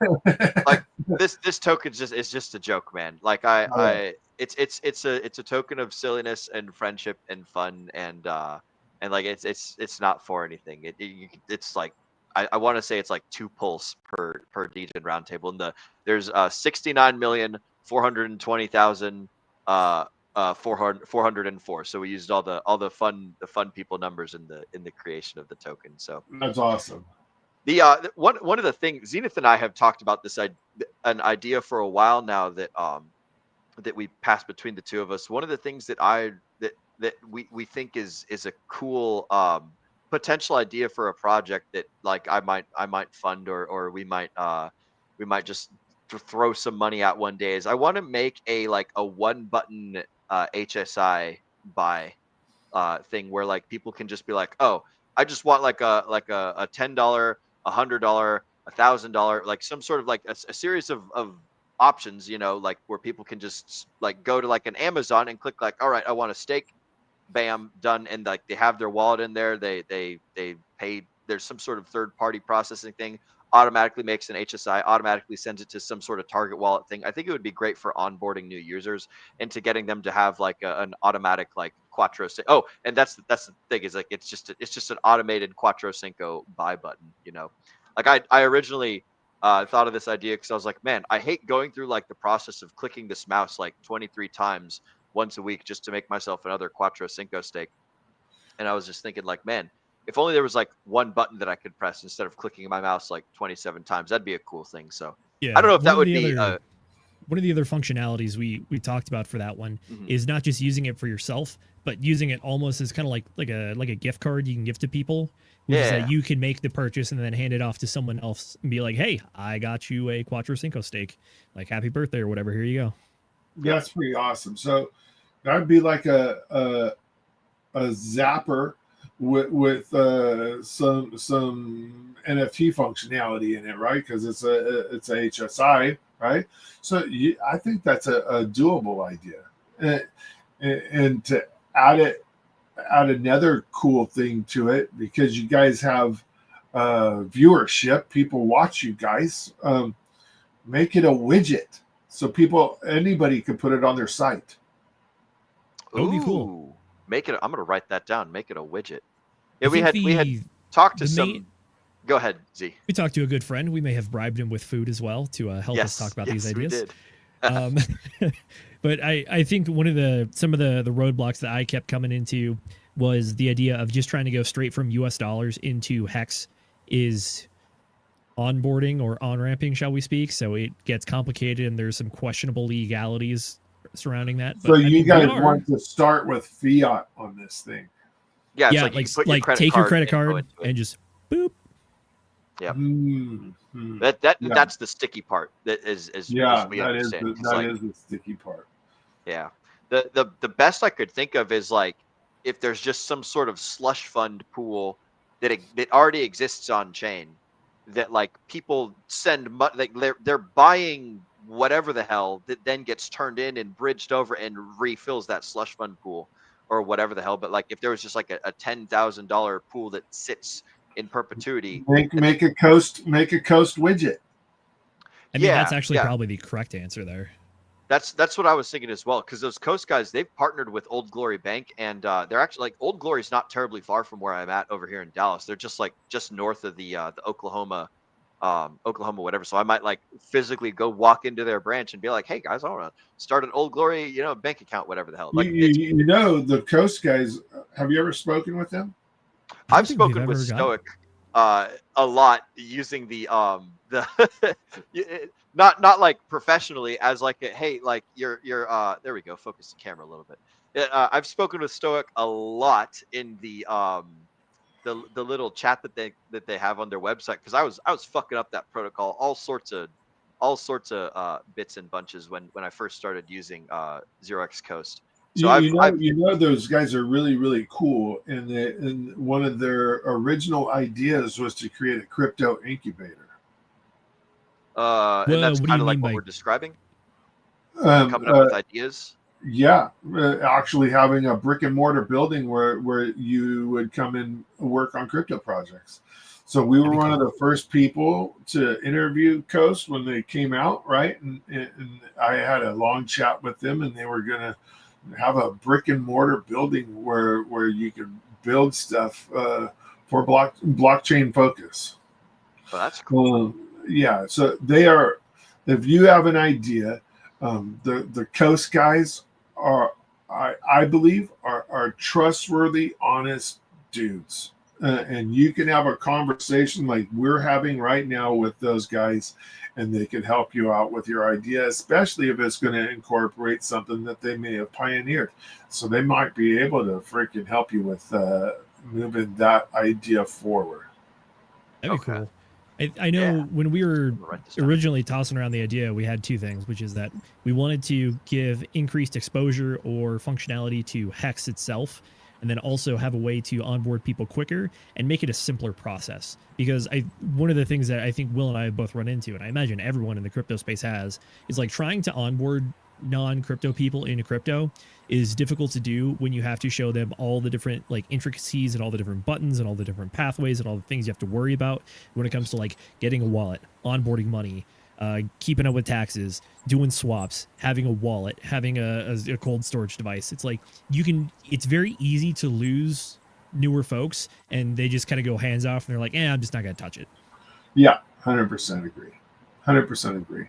Like this token is just a joke, man. Like it's a token of silliness and friendship and fun, and like it's not for anything. It's like I want to say it's like 2 pulse per DGen Roundtable, and there's 69,420,404. So we used all the fun people numbers in the creation of the token. So that's awesome. The one of the things Zenith and I have talked about an idea for a while now that we passed between the two of us. One of the things that we think is a cool potential idea for a project that like I might fund or we might just throw some money at one day is I want to make a one button HSI buy thing where like people can just be like, oh, I just want like a $10, $100, $1,000, like some sort of like a series of options, you know, like where people can just like go to like an Amazon and click like, all right, I want a stake, bam, done, and like they have their wallet in there, they pay, there's some sort of third party processing thing, automatically makes an HSI, automatically sends it to some sort of target wallet thing. I think it would be great for onboarding new users and to getting them to have like an automatic like Quattro. Oh, and that's the thing is like it's just an automated Quattro Cinco buy button. You know, like I originally thought of this idea because I was like, man, I hate going through like the process of clicking this mouse like 23 times once a week just to make myself another Quattro Cinco stake. And I was just thinking like, man, if only there was like one button that I could press instead of clicking my mouse like 27 times, that'd be a cool thing. So yeah, I don't know if that would be one of the other functionalities we talked about for that one is not just using it for yourself, but using it almost as kind of like a gift card you can give to people. Is that you can make the purchase and then hand it off to someone else and be like, hey, I got you a Quattro Cinco stake, like happy birthday or whatever. Here you go. That's pretty awesome. So that'd be like a zapper with some NFT functionality in it, right? Because it's a HSI, right? So I think that's a doable idea, and to add another cool thing to it, because you guys have viewership, people watch you guys. Make it a widget so anybody can put it on their site. That would be cool. Make it. I'm gonna write that down. Make it a widget. Yeah, we had talked to some. Go ahead, Z. We talked to a good friend. We may have bribed him with food as well to help us talk about these ideas. We did. But I think some of the roadblocks that I kept coming into was the idea of just trying to go straight from US dollars into Hex is onboarding or on-ramping, shall we speak. So it gets complicated and there's some questionable legalities surrounding that. So But you guys want to start with fiat on this thing? Yeah, yeah, it's like take your credit card and just boop. Yeah. Mm-hmm. That's the sticky part. That is we understand. That is the sticky part. Yeah. The best I could think of is like if there's just some sort of slush fund pool that already exists on chain that like people send like they're buying whatever the hell that then gets turned in and bridged over and refills that slush fund pool or whatever the hell. But like if there was just like a $10,000 pool that sits in perpetuity, make a coast widget. I mean, that's actually probably the correct answer there. That's what I was thinking as well, because those Coast guys, they've partnered with Old Glory Bank, and they're actually like Old Glory's not terribly far from where I'm at over here in Dallas. They're just north of the Oklahoma whatever. So I might like physically go walk into their branch and be like, hey guys, I want to start an Old Glory bank account, whatever the hell. Like the Coast guys. Have you ever spoken with them? I've spoken with Stoic a lot using the not like professionally as like hey like you're there we go, focus the camera a little bit. I've spoken with Stoic a lot in the little chat that they have on their website, because I was fucking up that protocol all sorts of bits and bunches when I first started using 0x Coast. So you know those guys are really, really cool, and one of their original ideas was to create a crypto incubator. And that's kind of like what we're describing. Coming up with ideas. Yeah, actually having a brick and mortar building where you would come and work on crypto projects. So we were one of the first people to interview Coast when they came out, right? And I had a long chat with them, and they were gonna have a brick and mortar building where you could build stuff for blockchain focus. Well, that's cool. Yeah, so they are. If you have an idea, the Coast guys are, I believe, are trustworthy, honest dudes, and you can have a conversation like we're having right now with those guys, and they can help you out with your idea, especially if it's going to incorporate something that they may have pioneered. So they might be able to freaking help you with moving that idea forward. That'd be cool. I know when we were originally tossing around the idea, we had two things, which is that we wanted to give increased exposure or functionality to Hex itself, and then also have a way to onboard people quicker and make it a simpler process. Because one of the things that I think Will and I both run into, and I imagine everyone in the crypto space has, is like trying to onboard non-crypto people into crypto is difficult to do when you have to show them all the different like intricacies and all the different buttons and all the different pathways and all the things you have to worry about when it comes to like getting a wallet, onboarding money, keeping up with taxes, doing swaps, having a wallet, having a cold storage device. It's like it's very easy to lose newer folks, and they just kind of go hands off and they're like, I'm just not going to touch it. Yeah, 100% agree. 100% agree.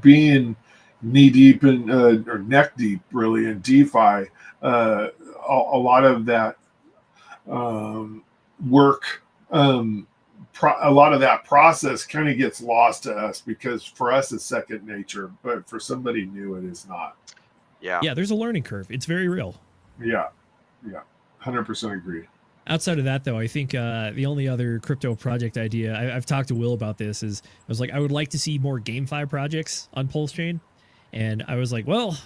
Being knee deep in or neck deep really in DeFi, a lot of that work, a lot of that process kind of gets lost to us, because for us it's second nature, but for somebody new it is not. Yeah, there's a learning curve. It's very real. Yeah 100% agree. Outside of that, though, I think the only other crypto project idea, I've talked to Will about this, is I was like, I would like to see more GameFi projects on Pulse Chain. And I was like, well,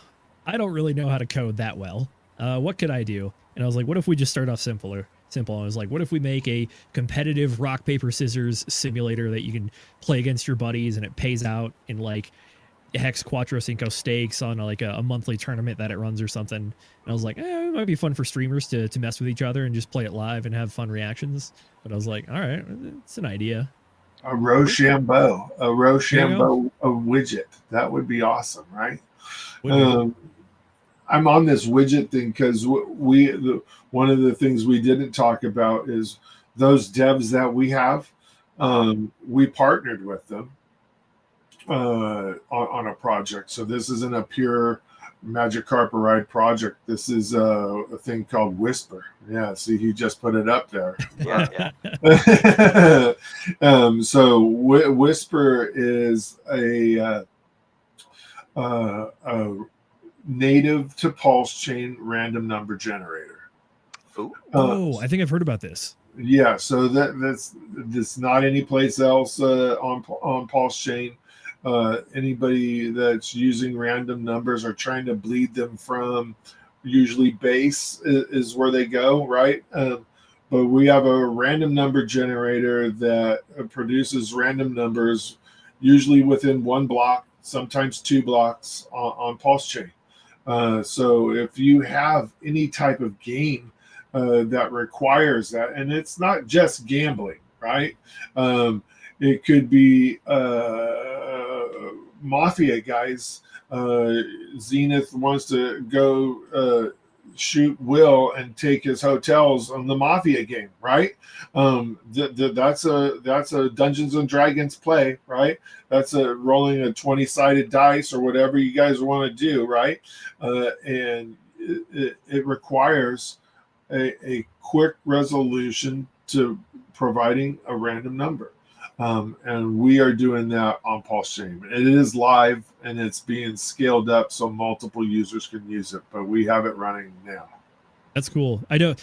I don't really know how to code that well. What could I do? And I was like, what if we just start off simple? I was like, what if we make a competitive rock, paper, scissors simulator that you can play against your buddies, and it pays out in like Hex Quattro Cinco stakes on like a monthly tournament that it runs or something. And I was like, it might be fun for streamers to mess with each other and just play it live and have fun reactions. But I was like, all right, it's an idea. A Rochambeau widget. That would be awesome, right? I'm on this widget thing because one of the things we didn't talk about is those devs that we have. We partnered with them, on a project. So this isn't a pure Magic Carpet Ride project. This is a thing called Whisper. Yeah, see, he just put it up there. Yeah. So Whisper is a native to pulse chain random number generator. Oh, I think I've heard about this. Yeah, so that's not any place else on pulse chain. Anybody that's using random numbers or trying to bleed them from usually base is where they go, right? But we have a random number generator that produces random numbers, usually within one block, sometimes 2 blocks on pulse chain. So if you have any type of game that requires that, and it's not just gambling, right? It could be mafia guys. Zenith wants to go shoot Will and take his hotels on the mafia game, right? That's a Dungeons and Dragons play, right? That's a rolling a 20-sided dice or whatever you guys want to do, right? And it requires a quick resolution to providing a random number. And we are doing that on Pulse Chain. It is live and it's being scaled up so multiple users can use it, but we have it running now. That's cool. I know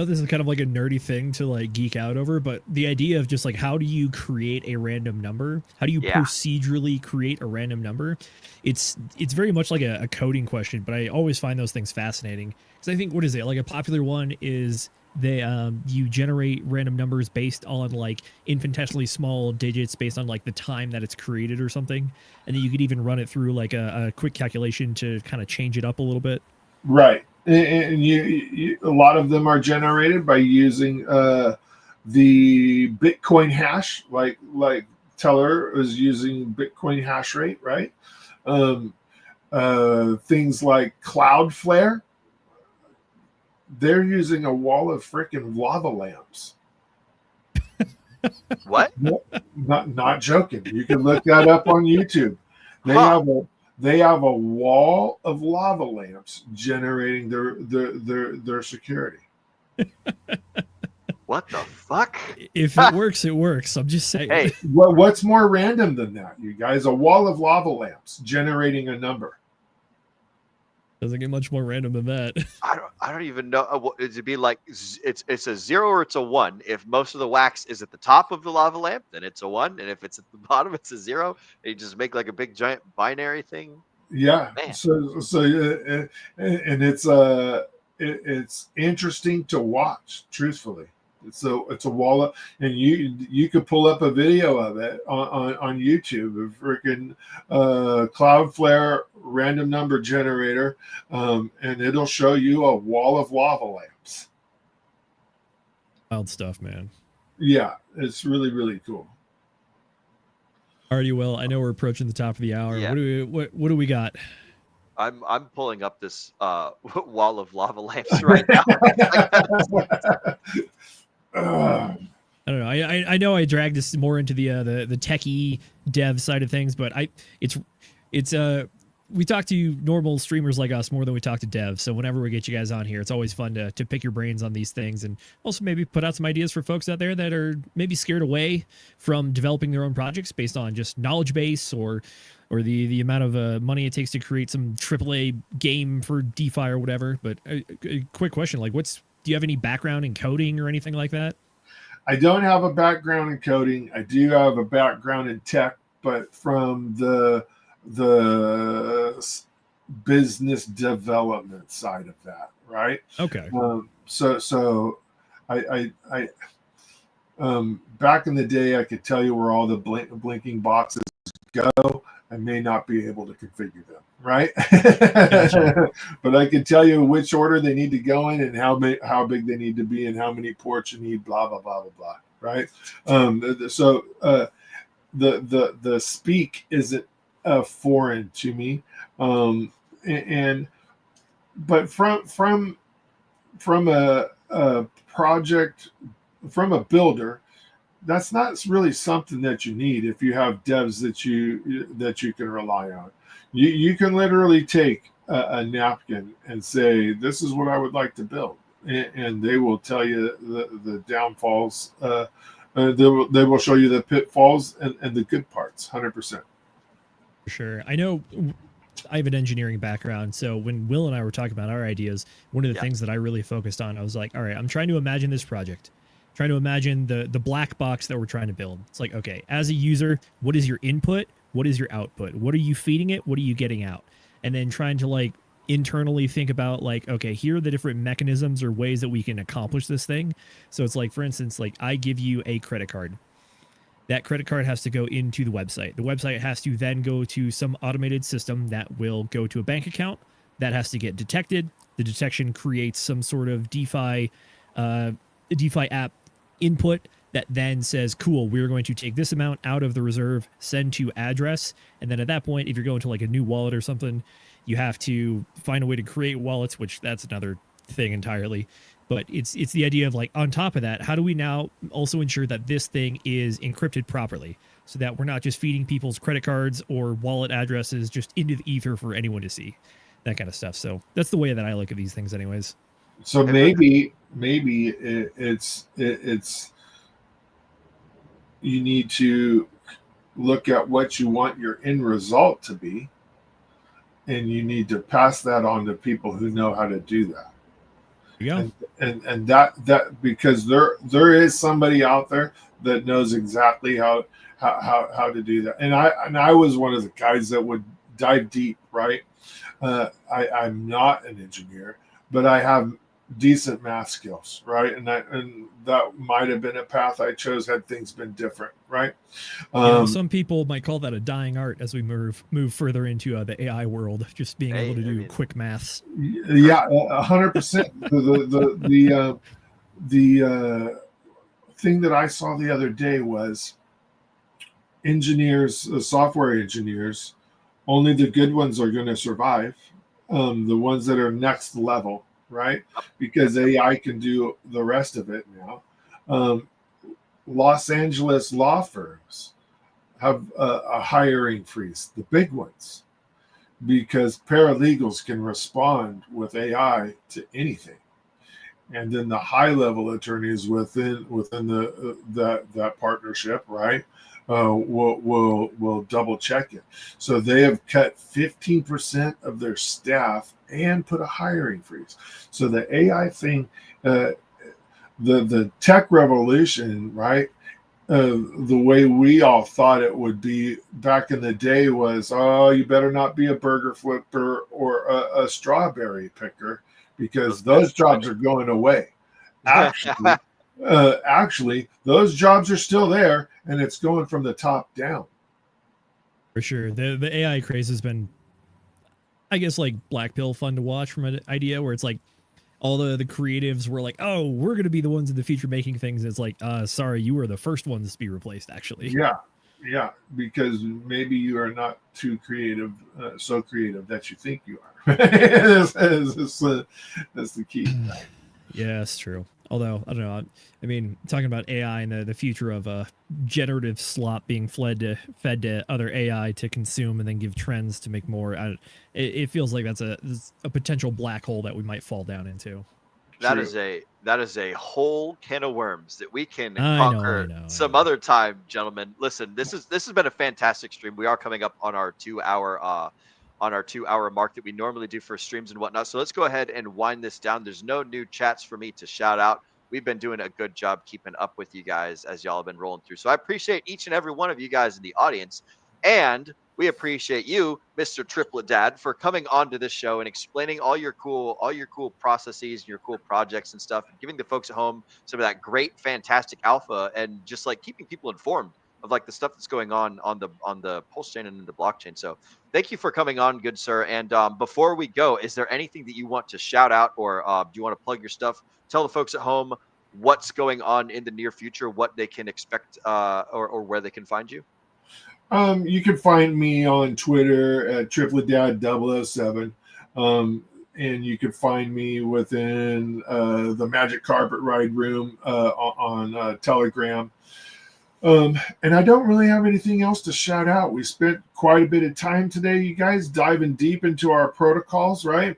this is kind of like a nerdy thing to like geek out over, but the idea of just like, how do you create a random number? How do you procedurally create a random number? It's very much like a coding question, but I always find those things fascinating because I think, what is it? Like a popular one is you generate random numbers based on like infinitesimally small digits based on like the time that it's created or something. And then you could even run it through like a quick calculation to kind of change it up a little bit. Right. And you a lot of them are generated by using the Bitcoin hash, like Teller is using Bitcoin hash rate, right? Things like Cloudflare, they're using a wall of freaking lava lamps. What? Not joking. You can look that up on YouTube. They have a wall of lava lamps generating their security. What the fuck? If it works, it works. I'm just saying. Hey, what's more random than that, you guys? A wall of lava lamps generating a number. Doesn't get much more random than that. I don't even know. It'd be like it's a 0 or it's a 1. If most of the wax is at the top of the lava lamp, then it's a 1, and if it's at the bottom, it's a 0. You just make like a big giant binary thing. Yeah. Man. And it's interesting to watch. Truthfully, it's a wall of, and you could pull up a video of it on YouTube of freaking Cloudflare random number generator, and it'll show you a wall of lava lamps. Wild stuff, man. Yeah, it's really, really cool. Alrighty, well, I know we're approaching the top of the hour. Yeah. What do we got? I'm pulling up this wall of lava lamps right now. I don't know. I know I dragged this more into the techie dev side of things, but we talk to normal streamers like us more than we talk to devs. So whenever we get you guys on here, it's always fun to pick your brains on these things and also maybe put out some ideas for folks out there that are maybe scared away from developing their own projects based on just knowledge base or the amount of money it takes to create some AAA game for DeFi or whatever. But a quick question, like do you have any background in coding or anything like that? I don't have a background in coding. I do have a background in tech, but from the business development side of that, right? Okay. So I back in the day, I could tell you where all the blinking boxes go. I may not be able to configure them, right? Gotcha. But I can tell you which order they need to go in and how big they need to be and how many ports you need, blah, blah, blah, blah, blah, right? So the speak isn't foreign to me. But from a project, from a builder, that's not really something that you need if you have devs that you can rely on. You can literally take a napkin and say, this is what I would like to build, and they will tell you the downfalls. They will show you the pitfalls and the good parts. 100%. For sure. I know I have an engineering background, so when Will and I were talking about our ideas, one of the things that I really focused on, I was like, all right, I'm trying to imagine this project, trying to imagine the black box that we're trying to build. It's like, okay, as a user, what is your input? What is your output? What are you feeding it? What are you getting out? And then trying to like internally think about like, okay, here are the different mechanisms or ways that we can accomplish this thing. So it's like, for instance, like I give you a credit card. That credit card has to go into the website. The website has to then go to some automated system that will go to a bank account. That has to get detected. The detection creates some sort of DeFi app input that then says, cool, we're going to take this amount out of the reserve, send to address. And then at that point, if you're going to like a new wallet or something, you have to find a way to create wallets, which that's another thing entirely. But it's the idea of like, on top of that, how do we now also ensure that this thing is encrypted properly so that we're not just feeding people's credit cards or wallet addresses just into the ether for anyone to see, that kind of stuff. So that's the way that I look at these things anyways. So maybe it's you need to look at what you want your end result to be, and you need to pass that on to people who know how to do that. Yeah. And that because there is somebody out there that knows exactly how to do that. And I was one of the guys that would dive deep, right? I'm not an engineer, but I have decent math skills, right? And that might have been a path I chose had things been different, right? Some people might call that a dying art as we move further into the AI world, just being able to do quick maths. Yeah, 100%. The thing that I saw the other day was engineers, software engineers, only the good ones are going to survive. The ones that are next level, right? Because AI can do the rest of it now. Los Angeles law firms have a hiring freeze, the big ones, because paralegals can respond with AI to anything. And then the high level attorneys within that partnership, right, will double check it. So they have cut 15% of their staff and put a hiring freeze. So the AI thing, the tech revolution, right? The way we all thought it would be back in the day was, oh, you better not be a burger flipper or a strawberry picker, because those jobs are going away. Actually, those jobs are still there, and it's going from the top down. For sure. The AI craze has been, I guess, like black pill fun to watch from an idea where it's like all the creatives were like, oh, we're going to be the ones in the future making things. It's like, sorry, you were the first ones to be replaced, actually. Yeah, because maybe you are not too creative, so creative that you think you are. That's the key. Yeah, that's true. Although, I don't know. I mean, talking about AI and the future of generative slop being fed to other AI to consume and then give trends to make more. It feels like that's a potential black hole that we might fall down into. That is a whole can of worms that we can conquer some other time, gentlemen. Listen, this has been a fantastic stream. We are coming up on our 2 hour mark that we normally do for streams and whatnot. So let's go ahead and wind this down. There's no new chats for me to shout out. We've been doing a good job keeping up with you guys as y'all have been rolling through. So I appreciate each and every one of you guys in the audience. And we appreciate you, Mr. Triplet Dad, for coming onto this show and explaining all your cool processes and your cool projects and stuff, and giving the folks at home some of that great, fantastic alpha, and just like keeping people informed of like the stuff that's going on the pulse chain and in the blockchain. So thank you for coming on, good sir. And before we go, is there anything that you want to shout out, or do you want to plug your stuff? Tell the folks at home what's going on in the near future, what they can expect, or where they can find you. You can find me on Twitter at TripletDad007. And you can find me within the Magic Carpet Ride Room on Telegram. And I don't really have anything else to shout out. We spent quite a bit of time today, you guys, diving deep into our protocols, right?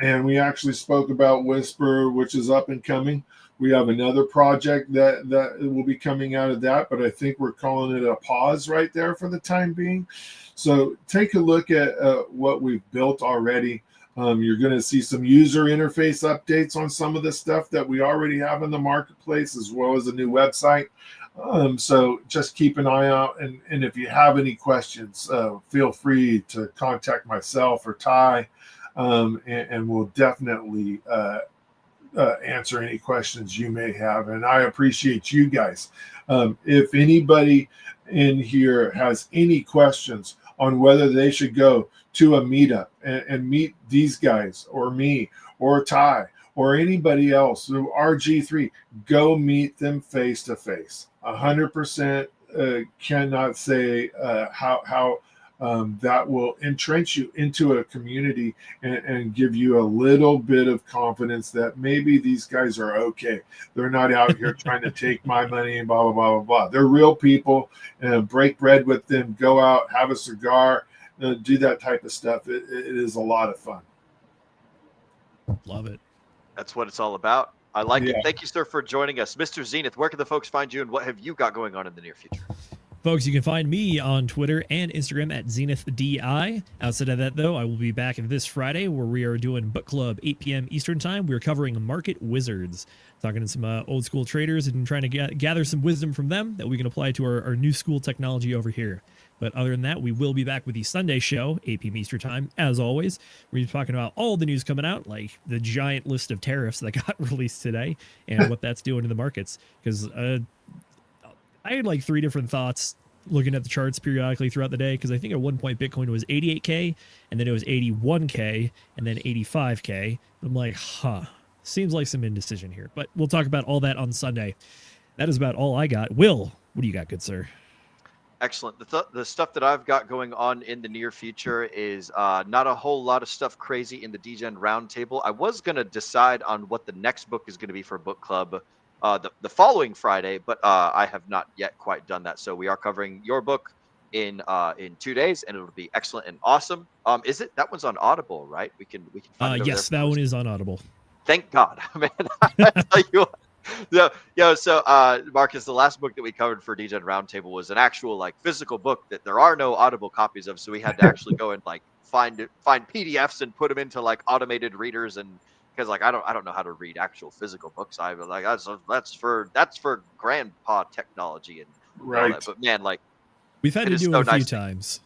And we actually spoke about Whisper, which is up and coming. We have another project that will be coming out of that, but I think we're calling it a pause right there for the time being. So take a look at what we've built already. You're going to see some user interface updates on some of the stuff that we already have in the marketplace, as well as a new website. So just keep an eye out. And if you have any questions, feel free to contact myself or Ty, and we'll definitely answer any questions you may have. And I appreciate you guys. If anybody in here has any questions on whether they should go to a meetup and meet these guys or me or Ty or anybody else through RG3, go meet them face to face. 100% cannot say how that will entrench you into a community and give you a little bit of confidence that maybe these guys are okay. They're not out here trying to take my money and blah, blah, blah, blah, blah. They're real people. Break bread with them, go out, have a cigar, do that type of stuff. It is a lot of fun. Love it. That's what it's all about. I like it. Thank you, sir, for joining us. Mr. Zenith, where can the folks find you, and what have you got going on in the near future? Folks, you can find me on Twitter and Instagram at ZenithDI. Outside of that, though, I will be back this Friday where we are doing book club, 8 p.m. Eastern time. We're covering Market Wizards, talking to some old school traders and trying to gather some wisdom from them that we can apply to our new school technology over here. But other than that, we will be back with the Sunday show, 8 p.m. Eastern time, as always. We're talking about all the news coming out, like the giant list of tariffs that got released today and what that's doing to the markets. Because I had like 3 different thoughts looking at the charts periodically throughout the day, because I think at one point Bitcoin was 88K, and then it was 81K, and then 85K. I'm like, seems like some indecision here. But we'll talk about all that on Sunday. That is about all I got. Will, what do you got, good sir? Excellent. The stuff that I've got going on in the near future is not a whole lot of stuff crazy in the DGen Roundtable. I was going to decide on what the next book is going to be for book club the following Friday, but I have not yet quite done that. So we are covering your book in 2 days, and it'll be excellent and awesome. Is it? That one's on Audible, right? We can find it. Yes, that one is on Audible. Thank God, man. I tell you what. So Marcus, the last book that we covered for DGen Roundtable was an actual like physical book that there are no Audible copies of, so we had to actually go and like find PDFs and put them into like automated readers, and because like I don't know how to read actual physical books. I was like that's for grandpa technology and right. All that. But man, like we've had to do it a few times.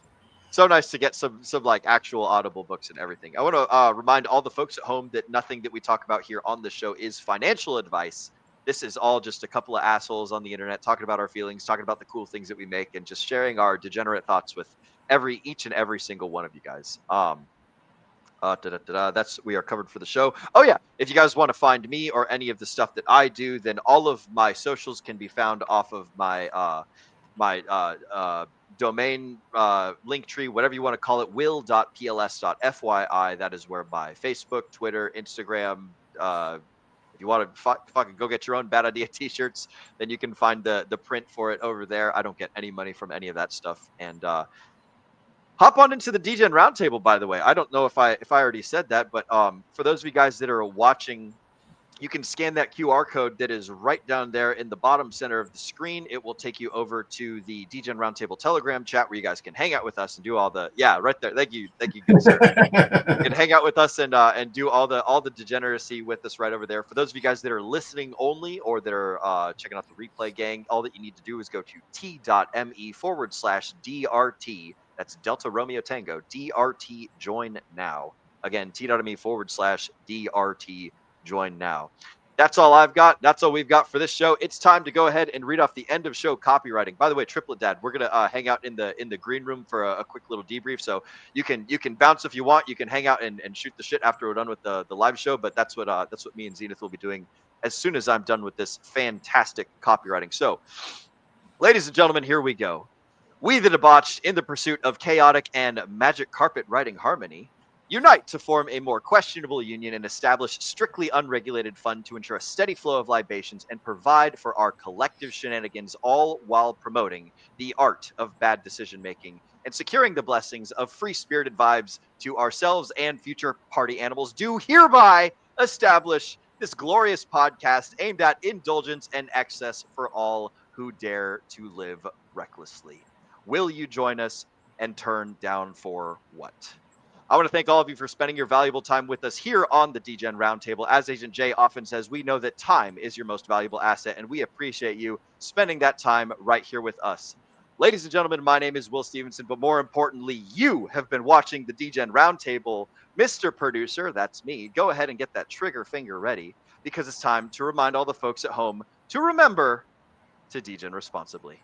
So nice to get some like actual Audible books and everything. I want to remind all the folks at home that nothing that we talk about here on the show is financial advice. This is all just a couple of assholes on the internet talking about our feelings, talking about the cool things that we make, and just sharing our degenerate thoughts with each and every single one of you guys. That's we are covered for the show. Oh yeah, if you guys want to find me or any of the stuff that I do, then all of my socials can be found off of my domain link tree, whatever you want to call it, will.pls.fyi. That is where my Facebook, Twitter, Instagram. If you want to fucking go get your own Bad Idea t-shirts, then you can find the print for it over there. I don't get any money from any of that stuff. And hop on into the DGen Roundtable, by the way. I don't know if I already said that, but for those of you guys that are watching, you can scan that QR code that is right down there in the bottom center of the screen. It will take you over to the DGen Roundtable Telegram chat where you guys can hang out with us and do all the right there. Thank you, good sir. You can hang out with us and do all the degeneracy with us right over there. For those of you guys that are listening only or that are checking out the replay, gang, all that you need to do is go to t.me/DRT. That's Delta Romeo Tango DRT. Join now. Again, t.me/DRT. Join now. That's all I've got. That's all we've got for this show. It's time to go ahead and read off the end of show copywriting. By the way, Triplet Dad, we're gonna hang out in the green room for a quick little debrief. So you can bounce if you want. You can hang out and shoot the shit after we're done with the live show. But that's what me and Zenith will be doing as soon as I'm done with this fantastic copywriting. So, ladies and gentlemen, here we go. We the debauched in the pursuit of chaotic and magic carpet writing harmony. unite to form a more questionable union and establish strictly unregulated fund to ensure a steady flow of libations and provide for our collective shenanigans, all while promoting the art of bad decision making and securing the blessings of free-spirited vibes to ourselves and future party animals, do hereby establish this glorious podcast aimed at indulgence and excess for all who dare to live recklessly. Will you join us and turn down for what? I want to thank all of you for spending your valuable time with us here on the DGen Roundtable. As Agent J often says, we know that time is your most valuable asset, and we appreciate you spending that time right here with us. Ladies and gentlemen, my name is Will Stevenson, but more importantly, you have been watching the DGen Roundtable. Mr. Producer, that's me. Go ahead and get that trigger finger ready, because it's time to remind all the folks at home to remember to DGen responsibly.